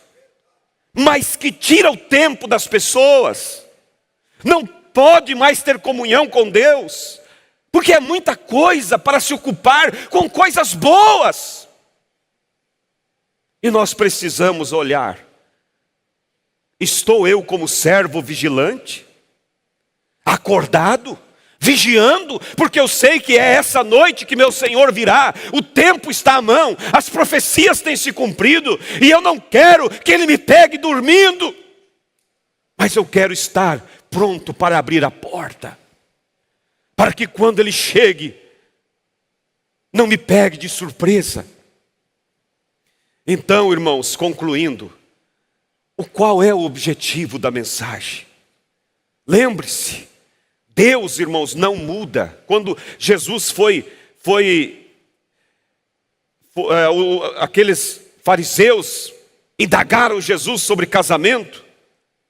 mas que tira o tempo das pessoas. Não pode mais ter comunhão com Deus, Porque é muita coisa para se ocupar com coisas boas. E nós precisamos olhar. Estou eu como servo vigilante? Acordado? Vigiando? Porque eu sei que é essa noite que meu Senhor virá. O tempo está à mão. As profecias têm se cumprido. E eu não quero que Ele me pegue dormindo. Mas eu quero estar pronto para abrir a porta. Para que quando Ele chegue, não me pegue de surpresa. Então, irmãos, concluindo, qual é o objetivo da mensagem? Lembre-se, Deus, irmãos, não muda. Quando Jesus aqueles fariseus indagaram Jesus sobre casamento,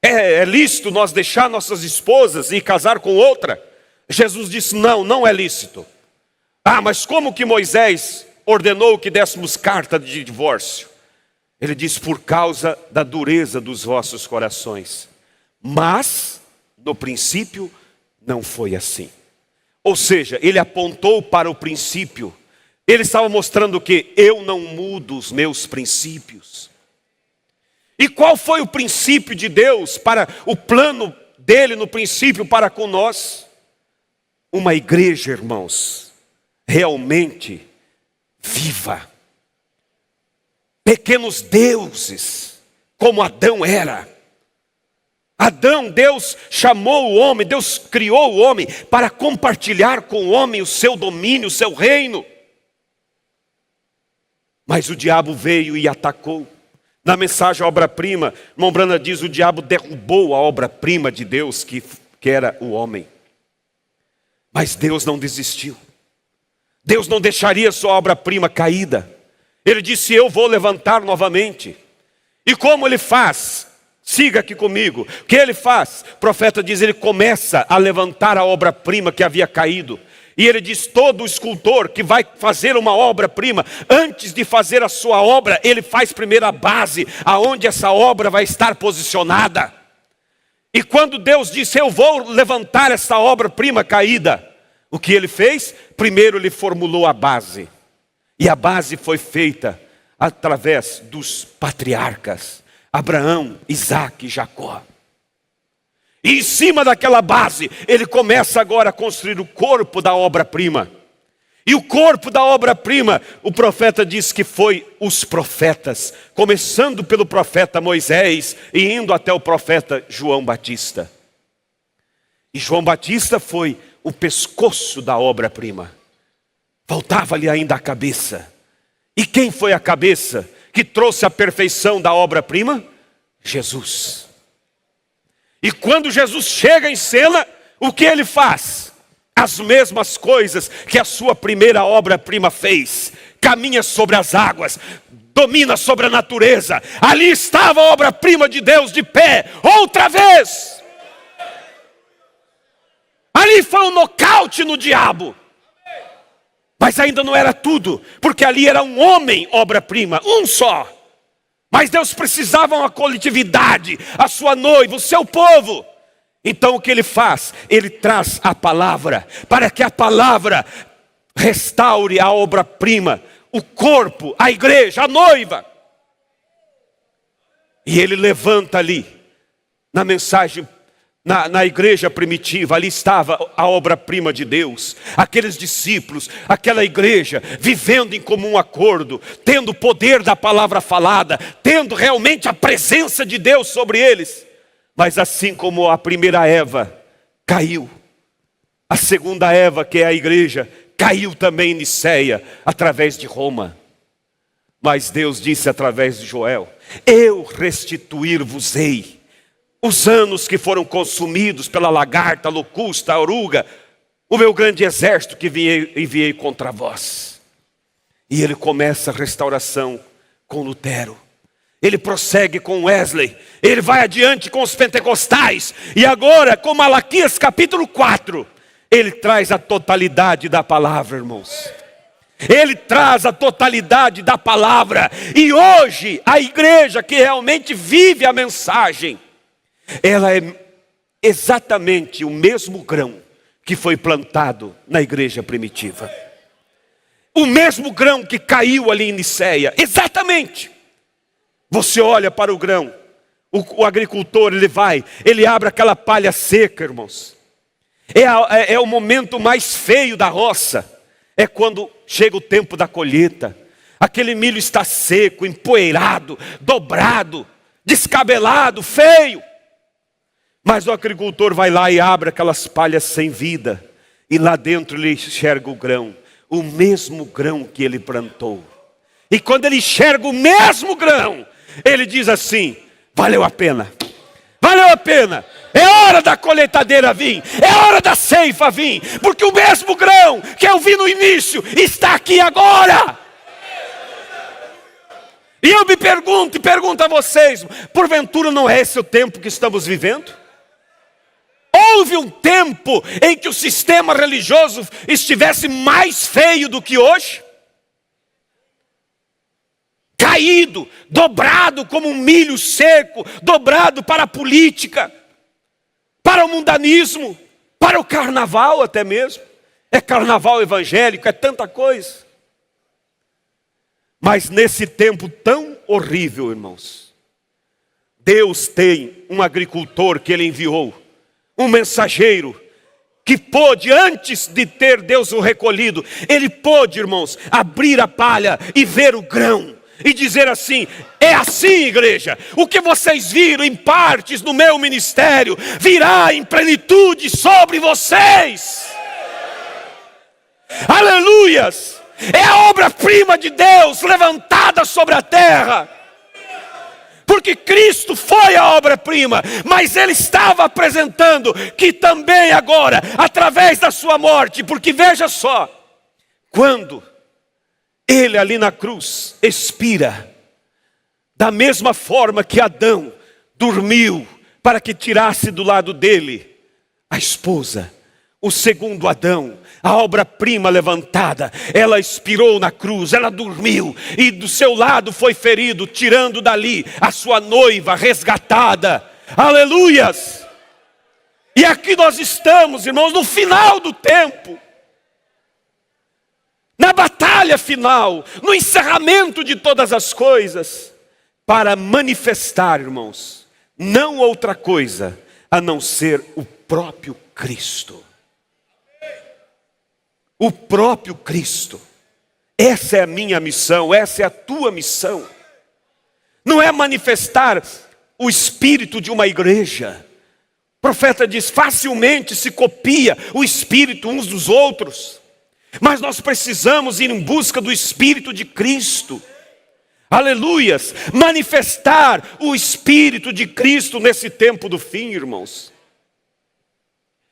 é lícito nós deixar nossas esposas e casar com outra? Jesus disse, não é lícito. Mas como que Moisés ordenou que dessemos carta de divórcio? Ele diz, por causa da dureza dos vossos corações. Mas, no princípio, não foi assim. Ou seja, ele apontou para o princípio. Ele estava mostrando que eu não mudo os meus princípios. E qual foi o princípio de Deus para o plano dele no princípio para com nós? Uma igreja, irmãos, realmente viva. Pequenos deuses, como Adão era. Adão, Deus chamou o homem, Deus criou o homem para compartilhar com o homem o seu domínio, o seu reino. Mas o diabo veio e atacou. Na mensagem obra-prima, irmão Brana diz, o diabo derrubou a obra-prima de Deus, que era o homem. Mas Deus não desistiu. Deus não deixaria sua obra-prima caída. Ele disse, eu vou levantar novamente. E como ele faz? Siga aqui comigo. O que ele faz? O profeta diz, ele começa a levantar a obra-prima que havia caído. E ele diz, todo escultor que vai fazer uma obra-prima, antes de fazer a sua obra, ele faz primeiro a base, aonde essa obra vai estar posicionada. E quando Deus disse, eu vou levantar essa obra-prima caída, o que ele fez? Primeiro ele formulou a base. E a base foi feita através dos patriarcas, Abraão, Isaque e Jacó. E em cima daquela base, ele começa agora a construir o corpo da obra-prima. E o corpo da obra-prima, o profeta diz que foi os profetas, começando pelo profeta Moisés e indo até o profeta João Batista. E João Batista foi o pescoço da obra-prima. Faltava-lhe ainda a cabeça. E quem foi a cabeça que trouxe a perfeição da obra-prima? Jesus. E quando Jesus chega em cena, o que ele faz? As mesmas coisas que a sua primeira obra-prima fez. Caminha sobre as águas, domina sobre a natureza. Ali estava a obra-prima de Deus de pé, outra vez. Ali foi um nocaute no diabo. Mas ainda não era tudo, porque ali era um homem obra-prima, um só. Mas Deus precisava uma coletividade, a sua noiva, o seu povo. Então o que ele faz? Ele traz a palavra, para que a palavra restaure a obra-prima, o corpo, a igreja, a noiva. E ele levanta ali, na mensagem, na igreja primitiva, ali estava a obra-prima de Deus. Aqueles discípulos, aquela igreja, vivendo em comum acordo, tendo o poder da palavra falada, tendo realmente a presença de Deus sobre eles. Mas assim como a primeira Eva caiu, a segunda Eva, que é a igreja, caiu também em Niceia, através de Roma. Mas Deus disse através de Joel, eu restituir-vos-ei os anos que foram consumidos pela lagarta, a locusta, a oruga, o meu grande exército que enviei contra vós. E ele começa a restauração com Lutero. Ele prossegue com Wesley. Ele vai adiante com os pentecostais. E agora, com Malaquias capítulo 4, ele traz a totalidade da palavra, irmãos. Ele traz a totalidade da palavra. E hoje, a igreja que realmente vive a mensagem, ela é exatamente o mesmo grão que foi plantado na igreja primitiva. O mesmo grão que caiu ali em Niceia, exatamente. Você olha para o grão, o agricultor, ele abre aquela palha seca, irmãos. É o momento mais feio da roça, é quando chega o tempo da colheita. Aquele milho está seco, empoeirado, dobrado, descabelado, feio. Mas o agricultor vai lá e abre aquelas palhas sem vida, e lá dentro ele enxerga o grão, o mesmo grão que ele plantou. E quando ele enxerga o mesmo grão, ele diz assim: valeu a pena, valeu a pena. É hora da colheitadeira vir, é hora da ceifa vir, porque o mesmo grão que eu vi no início está aqui agora. E eu me pergunto e pergunto a vocês: porventura não é esse o tempo que estamos vivendo? Houve um tempo em que o sistema religioso estivesse mais feio do que hoje? Caído, dobrado como um milho seco, dobrado para a política, para o mundanismo, para o carnaval até mesmo. É carnaval evangélico, é tanta coisa. Mas nesse tempo tão horrível, irmãos, Deus tem um agricultor que ele enviou, um mensageiro, que pôde, antes de ter Deus o recolhido, ele pôde, irmãos, abrir a palha e ver o grão, e dizer assim: é assim, igreja, o que vocês viram em partes no meu ministério, virá em plenitude sobre vocês. Aleluias! É a obra-prima de Deus levantada sobre a terra. Porque Cristo foi a obra-prima, mas Ele estava apresentando que também agora, através da sua morte, porque veja só, quando Ele ali na cruz expira, da mesma forma que Adão dormiu para que tirasse do lado dele a esposa, o segundo Adão, a obra-prima levantada, ela expirou na cruz, ela dormiu, e do seu lado foi ferido, tirando dali a sua noiva resgatada. Aleluias! E aqui nós estamos, irmãos, no final do tempo, na batalha final, no encerramento de todas as coisas, para manifestar, irmãos, não outra coisa a não ser o próprio Cristo. O próprio Cristo. Essa é a minha missão, essa é a tua missão. Não é manifestar o espírito de uma igreja. O profeta diz: facilmente se copia o espírito uns dos outros. Mas nós precisamos ir em busca do espírito de Cristo. Aleluias! Manifestar o espírito de Cristo nesse tempo do fim, irmãos.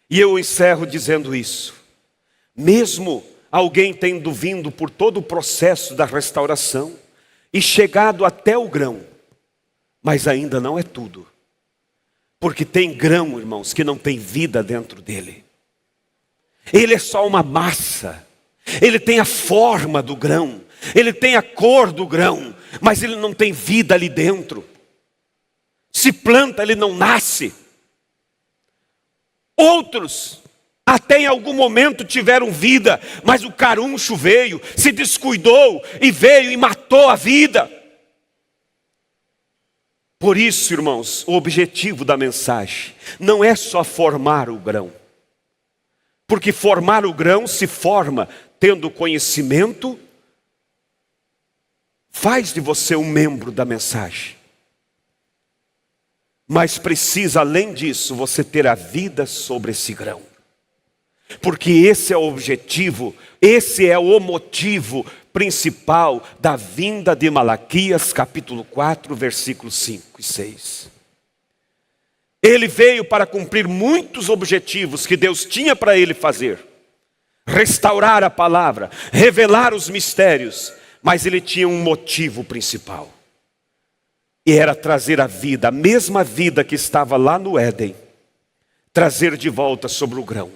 E eu encerro dizendo isso. Mesmo alguém tendo vindo por todo o processo da restauração e chegado até o grão, mas ainda não é tudo. Porque tem grão, irmãos, que não tem vida dentro dele. Ele é só uma massa. Ele tem a forma do grão, ele tem a cor do grão, mas ele não tem vida ali dentro. Se planta, ele não nasce. Outros até em algum momento tiveram vida, mas o caruncho veio, se descuidou e veio e matou a vida. Por isso, irmãos, o objetivo da mensagem não é só formar o grão. Porque formar o grão se forma tendo conhecimento, faz de você um membro da mensagem. Mas precisa, além disso, você ter a vida sobre esse grão. Porque esse é o objetivo, esse é o motivo principal da vinda de Malaquias, capítulo 4, versículos 5 e 6. Ele veio para cumprir muitos objetivos que Deus tinha para ele fazer. Restaurar a palavra, revelar os mistérios, mas ele tinha um motivo principal. E era trazer a vida, a mesma vida que estava lá no Éden, trazer de volta sobre o grão.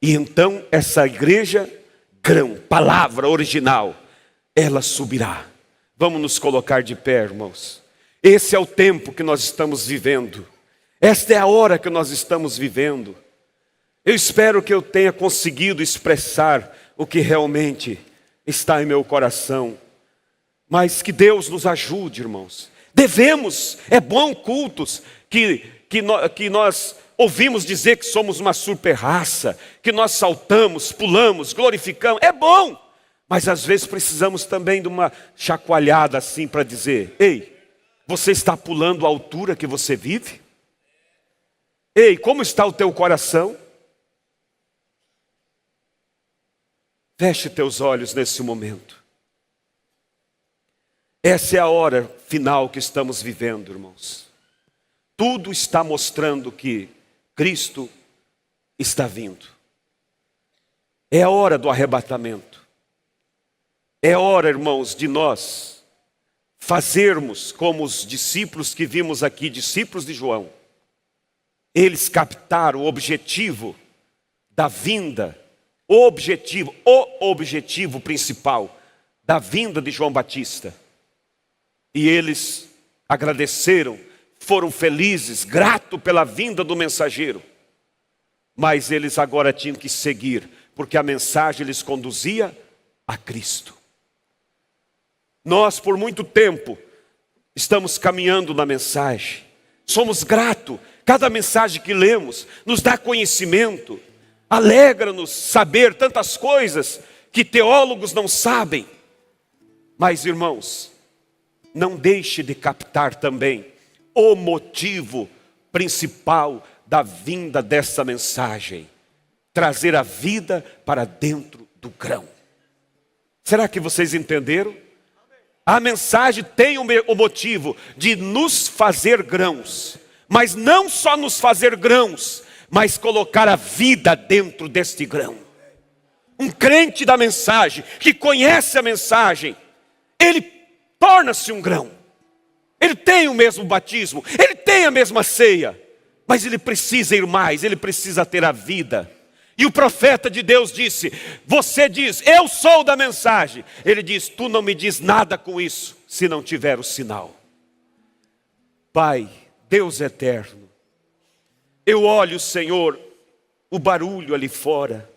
E então essa igreja, grão, palavra original, ela subirá. Vamos nos colocar de pé, irmãos. Esse é o tempo que nós estamos vivendo. Esta é a hora que nós estamos vivendo. Eu espero que eu tenha conseguido expressar o que realmente está em meu coração. Mas que Deus nos ajude, irmãos. Devemos, é bom cultos que nós ouvimos dizer que somos uma super raça, que nós saltamos, pulamos, glorificamos. É bom, mas às vezes precisamos também de uma chacoalhada assim para dizer: ei, você está pulando a altura que você vive? Ei, como está o teu coração? Feche teus olhos nesse momento. Essa é a hora final que estamos vivendo, irmãos. Tudo está mostrando que Cristo está vindo. É a hora do arrebatamento. É hora, irmãos, de nós fazermos como os discípulos que vimos aqui, discípulos de João. Eles captaram o objetivo da vinda, o objetivo principal da vinda de João Batista. E eles agradeceram, foram felizes, gratos pela vinda do mensageiro. Mas eles agora tinham que seguir, porque a mensagem lhes conduzia a Cristo. Nós, por muito tempo, estamos caminhando na mensagem. Somos gratos. Cada mensagem que lemos nos dá conhecimento. Alegra-nos saber tantas coisas que teólogos não sabem. Mas, irmãos, não deixe de captar também o motivo principal da vinda dessa mensagem: trazer a vida para dentro do grão. Será que vocês entenderam? A mensagem tem o motivo de nos fazer grãos, mas não só nos fazer grãos, mas colocar a vida dentro deste grão. Um crente da mensagem, que conhece a mensagem, ele torna-se um grão. Ele tem o mesmo batismo, ele tem a mesma ceia, mas ele precisa ir mais, ele precisa ter a vida. E o profeta de Deus disse: você diz, eu sou da mensagem. Ele diz: tu não me diz nada com isso, se não tiver o sinal. Pai, Deus eterno, eu olho, Senhor, o barulho ali fora,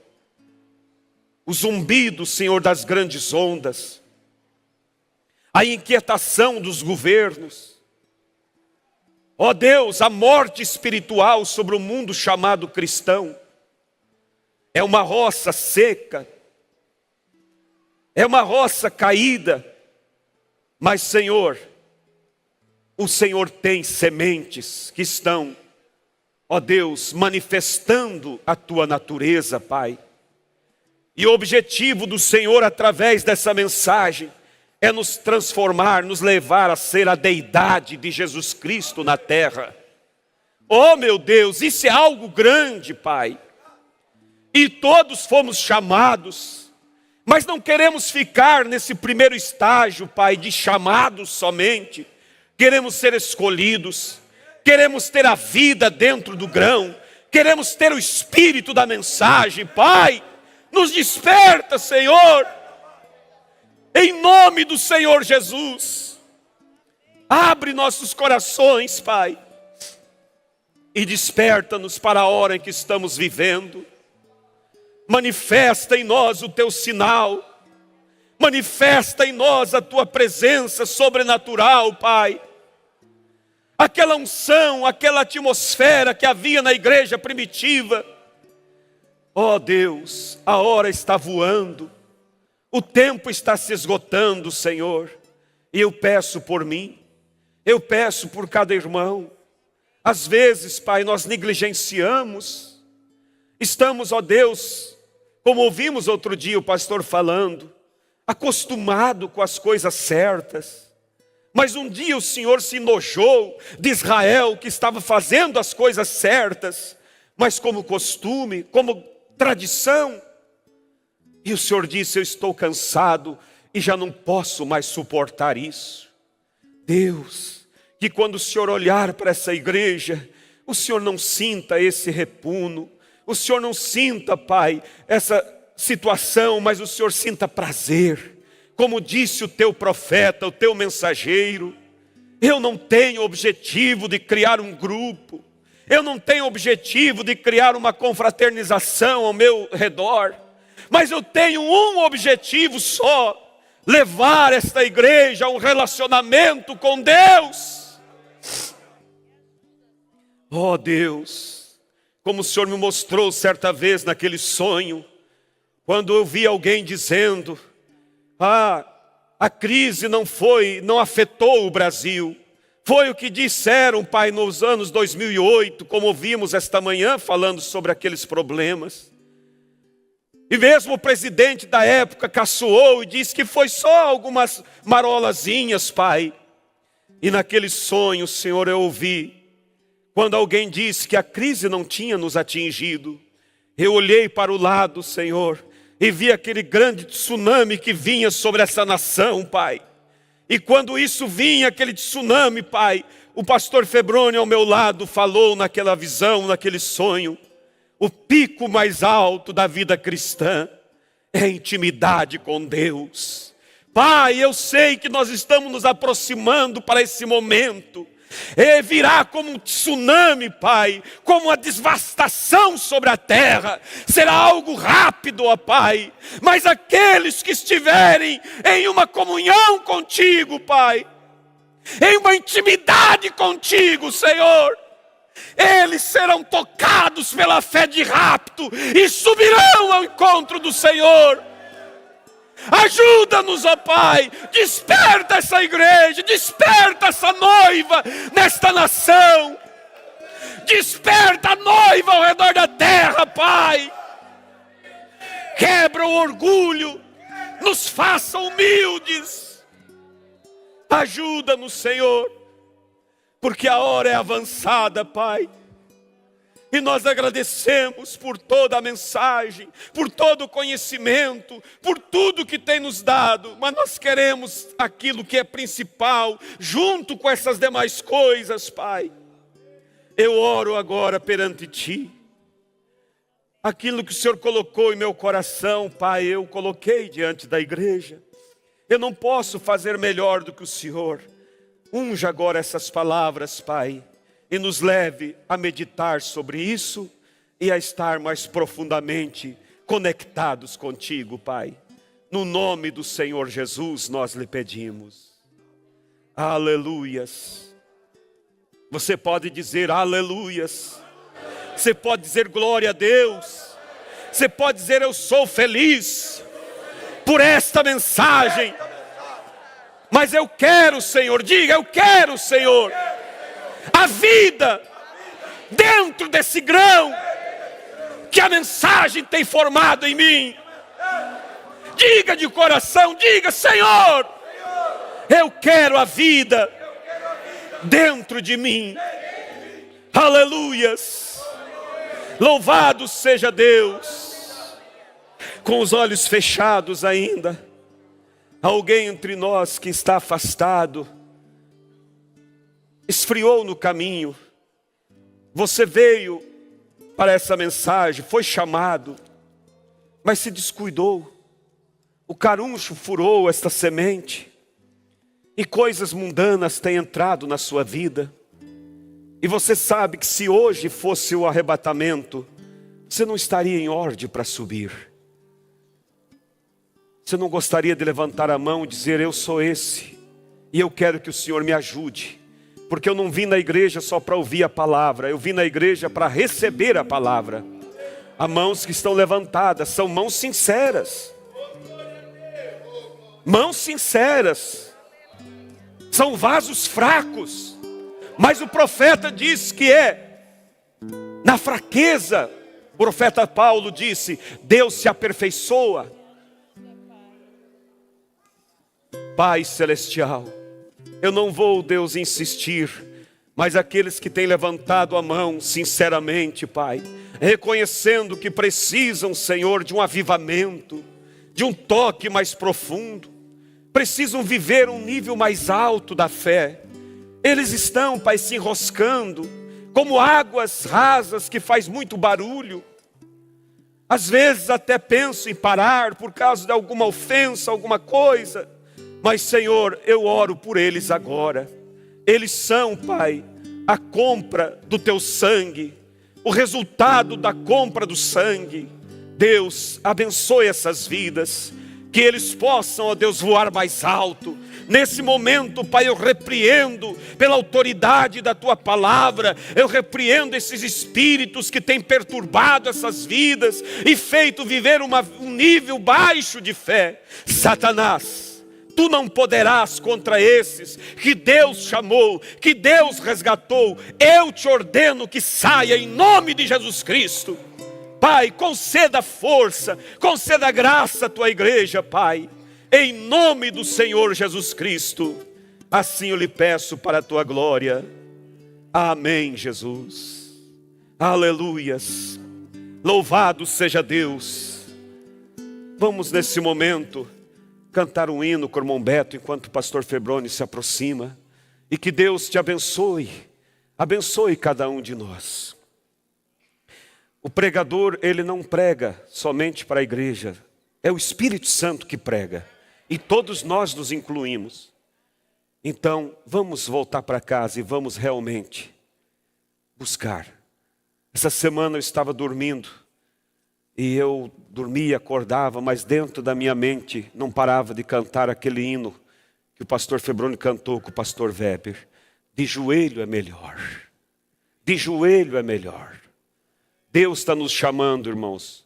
o zumbido, Senhor, das grandes ondas, a inquietação dos governos. Ó Deus, a morte espiritual sobre o mundo chamado cristão. É uma roça seca, é uma roça caída, mas Senhor, o Senhor tem sementes que estão, ó Deus, manifestando a tua natureza, Pai. E o objetivo do Senhor através dessa mensagem é nos transformar, nos levar a ser a deidade de Jesus Cristo na terra. Oh meu Deus, isso é algo grande, Pai. E todos fomos chamados, mas não queremos ficar nesse primeiro estágio, Pai, de chamados somente. Queremos ser escolhidos, queremos ter a vida dentro do grão, queremos ter o espírito da mensagem. Pai, nos desperta, Senhor, em nome do Senhor Jesus. Abre nossos corações, Pai, e desperta-nos para a hora em que estamos vivendo. Manifesta em nós o teu sinal, manifesta em nós a tua presença sobrenatural, Pai. Aquela unção, aquela atmosfera que havia na igreja primitiva. Ó Deus, a hora está voando, o tempo está se esgotando, Senhor. E eu peço por mim, eu peço por cada irmão. Às vezes, Pai, nós negligenciamos. Estamos, ó Deus, como ouvimos outro dia o pastor falando, acostumado com as coisas certas. Mas um dia o Senhor se enojou de Israel, que estava fazendo as coisas certas, mas como costume, como tradição. E o Senhor disse: eu estou cansado e já não posso mais suportar isso. Deus, que quando o Senhor olhar para essa igreja, o Senhor não sinta esse repuno, o Senhor não sinta, Pai, essa situação, mas o Senhor sinta prazer. Como disse o teu profeta, o teu mensageiro: eu não tenho objetivo de criar um grupo, Eu não tenho objetivo de criar uma confraternização ao meu redor, mas eu tenho um objetivo só: levar esta igreja a um relacionamento com Deus. Oh Deus, como o Senhor me mostrou certa vez naquele sonho, quando eu vi alguém dizendo: a crise não afetou o Brasil. Foi o que disseram, Pai, nos anos 2008, como ouvimos esta manhã falando sobre aqueles problemas. E mesmo o presidente da época caçoou e disse que foi só algumas marolazinhas, Pai. E naquele sonho, Senhor, eu ouvi, quando alguém disse que a crise não tinha nos atingido, eu olhei para o lado, Senhor, e vi aquele grande tsunami que vinha sobre essa nação, Pai. E quando isso vinha, aquele tsunami, Pai, o pastor Febrônio ao meu lado falou naquela visão, naquele sonho: o pico mais alto da vida cristã é a intimidade com Deus. Pai, eu sei que nós estamos nos aproximando para esse momento. Virá como um tsunami, Pai, como uma devastação sobre a terra. Será algo rápido, ó Pai. Mas aqueles que estiverem em uma comunhão contigo, Pai, em uma intimidade contigo, Senhor, eles serão tocados pela fé de rapto e subirão ao encontro do Senhor. Ajuda-nos, ó Pai, desperta essa igreja, desperta essa noiva nesta nação, desperta a noiva ao redor da terra, Pai. Quebra o orgulho, nos faça humildes, ajuda-nos, Senhor, porque a hora é avançada, Pai. E nós agradecemos por toda a mensagem, por todo o conhecimento, por tudo que tem nos dado. Mas nós queremos aquilo que é principal, junto com essas demais coisas, Pai. Eu oro agora perante Ti. Aquilo que o Senhor colocou em meu coração, Pai, eu coloquei diante da igreja. Eu não posso fazer melhor do que o Senhor. Unja agora essas palavras, Pai, e nos leve a meditar sobre isso e a estar mais profundamente conectados contigo, Pai. No nome do Senhor Jesus nós lhe pedimos. Aleluias. Você pode dizer aleluias. Você pode dizer glória a Deus. Você pode dizer eu sou feliz por esta mensagem. Mas eu quero, Senhor, diga eu quero, Senhor, a vida dentro desse grão que a mensagem tem formado em mim. Diga de coração, diga: Senhor, eu quero a vida dentro de mim. Aleluias. Louvado seja Deus. Com os olhos fechados ainda, alguém entre nós que está afastado, esfriou no caminho. Você veio para essa mensagem, foi chamado, mas se descuidou. O caruncho furou esta semente e coisas mundanas têm entrado na sua vida. E você sabe que se hoje fosse o arrebatamento, você não estaria em ordem para subir. Você não gostaria de levantar a mão e dizer: eu sou esse, e eu quero que o Senhor me ajude. Porque eu não vim na igreja só para ouvir a palavra, eu vim na igreja para receber a palavra. As mãos que estão levantadas são mãos sinceras. Mãos sinceras. São vasos fracos. Mas o profeta diz que é na fraqueza. O profeta Paulo disse: Deus se aperfeiçoa. Pai celestial, eu não vou, Deus, insistir, mas aqueles que têm levantado a mão sinceramente, Pai, reconhecendo que precisam, Senhor, de um avivamento, de um toque mais profundo, precisam viver um nível mais alto da fé. Eles estão, Pai, se enroscando como águas rasas que faz muito barulho. Às vezes até penso em parar por causa de alguma ofensa, alguma coisa. Mas, Senhor, eu oro por eles agora. Eles são, Pai, a compra do teu sangue, o resultado da compra do sangue. Deus, abençoe essas vidas, que eles possam, ó Deus, voar mais alto. Nesse momento, Pai, eu repreendo pela autoridade da Tua palavra, eu repreendo esses espíritos que têm perturbado essas vidas e feito viver um nível baixo de fé. Satanás, Tu não poderás contra esses que Deus chamou, que Deus resgatou. Eu te ordeno que saia em nome de Jesus Cristo. Pai, conceda força, conceda graça à Tua igreja, Pai. Em nome do Senhor Jesus Cristo, assim eu lhe peço para a Tua glória. Amém, Jesus. Aleluias. Louvado seja Deus. Vamos nesse momento cantar um hino com o irmão Beto, enquanto o pastor Febroni se aproxima. E que Deus te abençoe, abençoe cada um de nós. O pregador, ele não prega somente para a igreja, é o Espírito Santo que prega. E todos nós nos incluímos. Então, vamos voltar para casa e vamos realmente buscar. Essa semana eu estava dormindo. E eu dormia, acordava, mas dentro da minha mente não parava de cantar aquele hino que o pastor Febroni cantou com o pastor Weber. De joelho é melhor. De joelho é melhor. Deus está nos chamando, irmãos.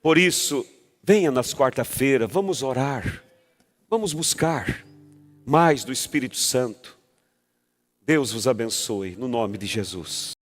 Por isso, venha nas quarta-feiras, vamos orar. Vamos buscar mais do Espírito Santo. Deus vos abençoe, no nome de Jesus.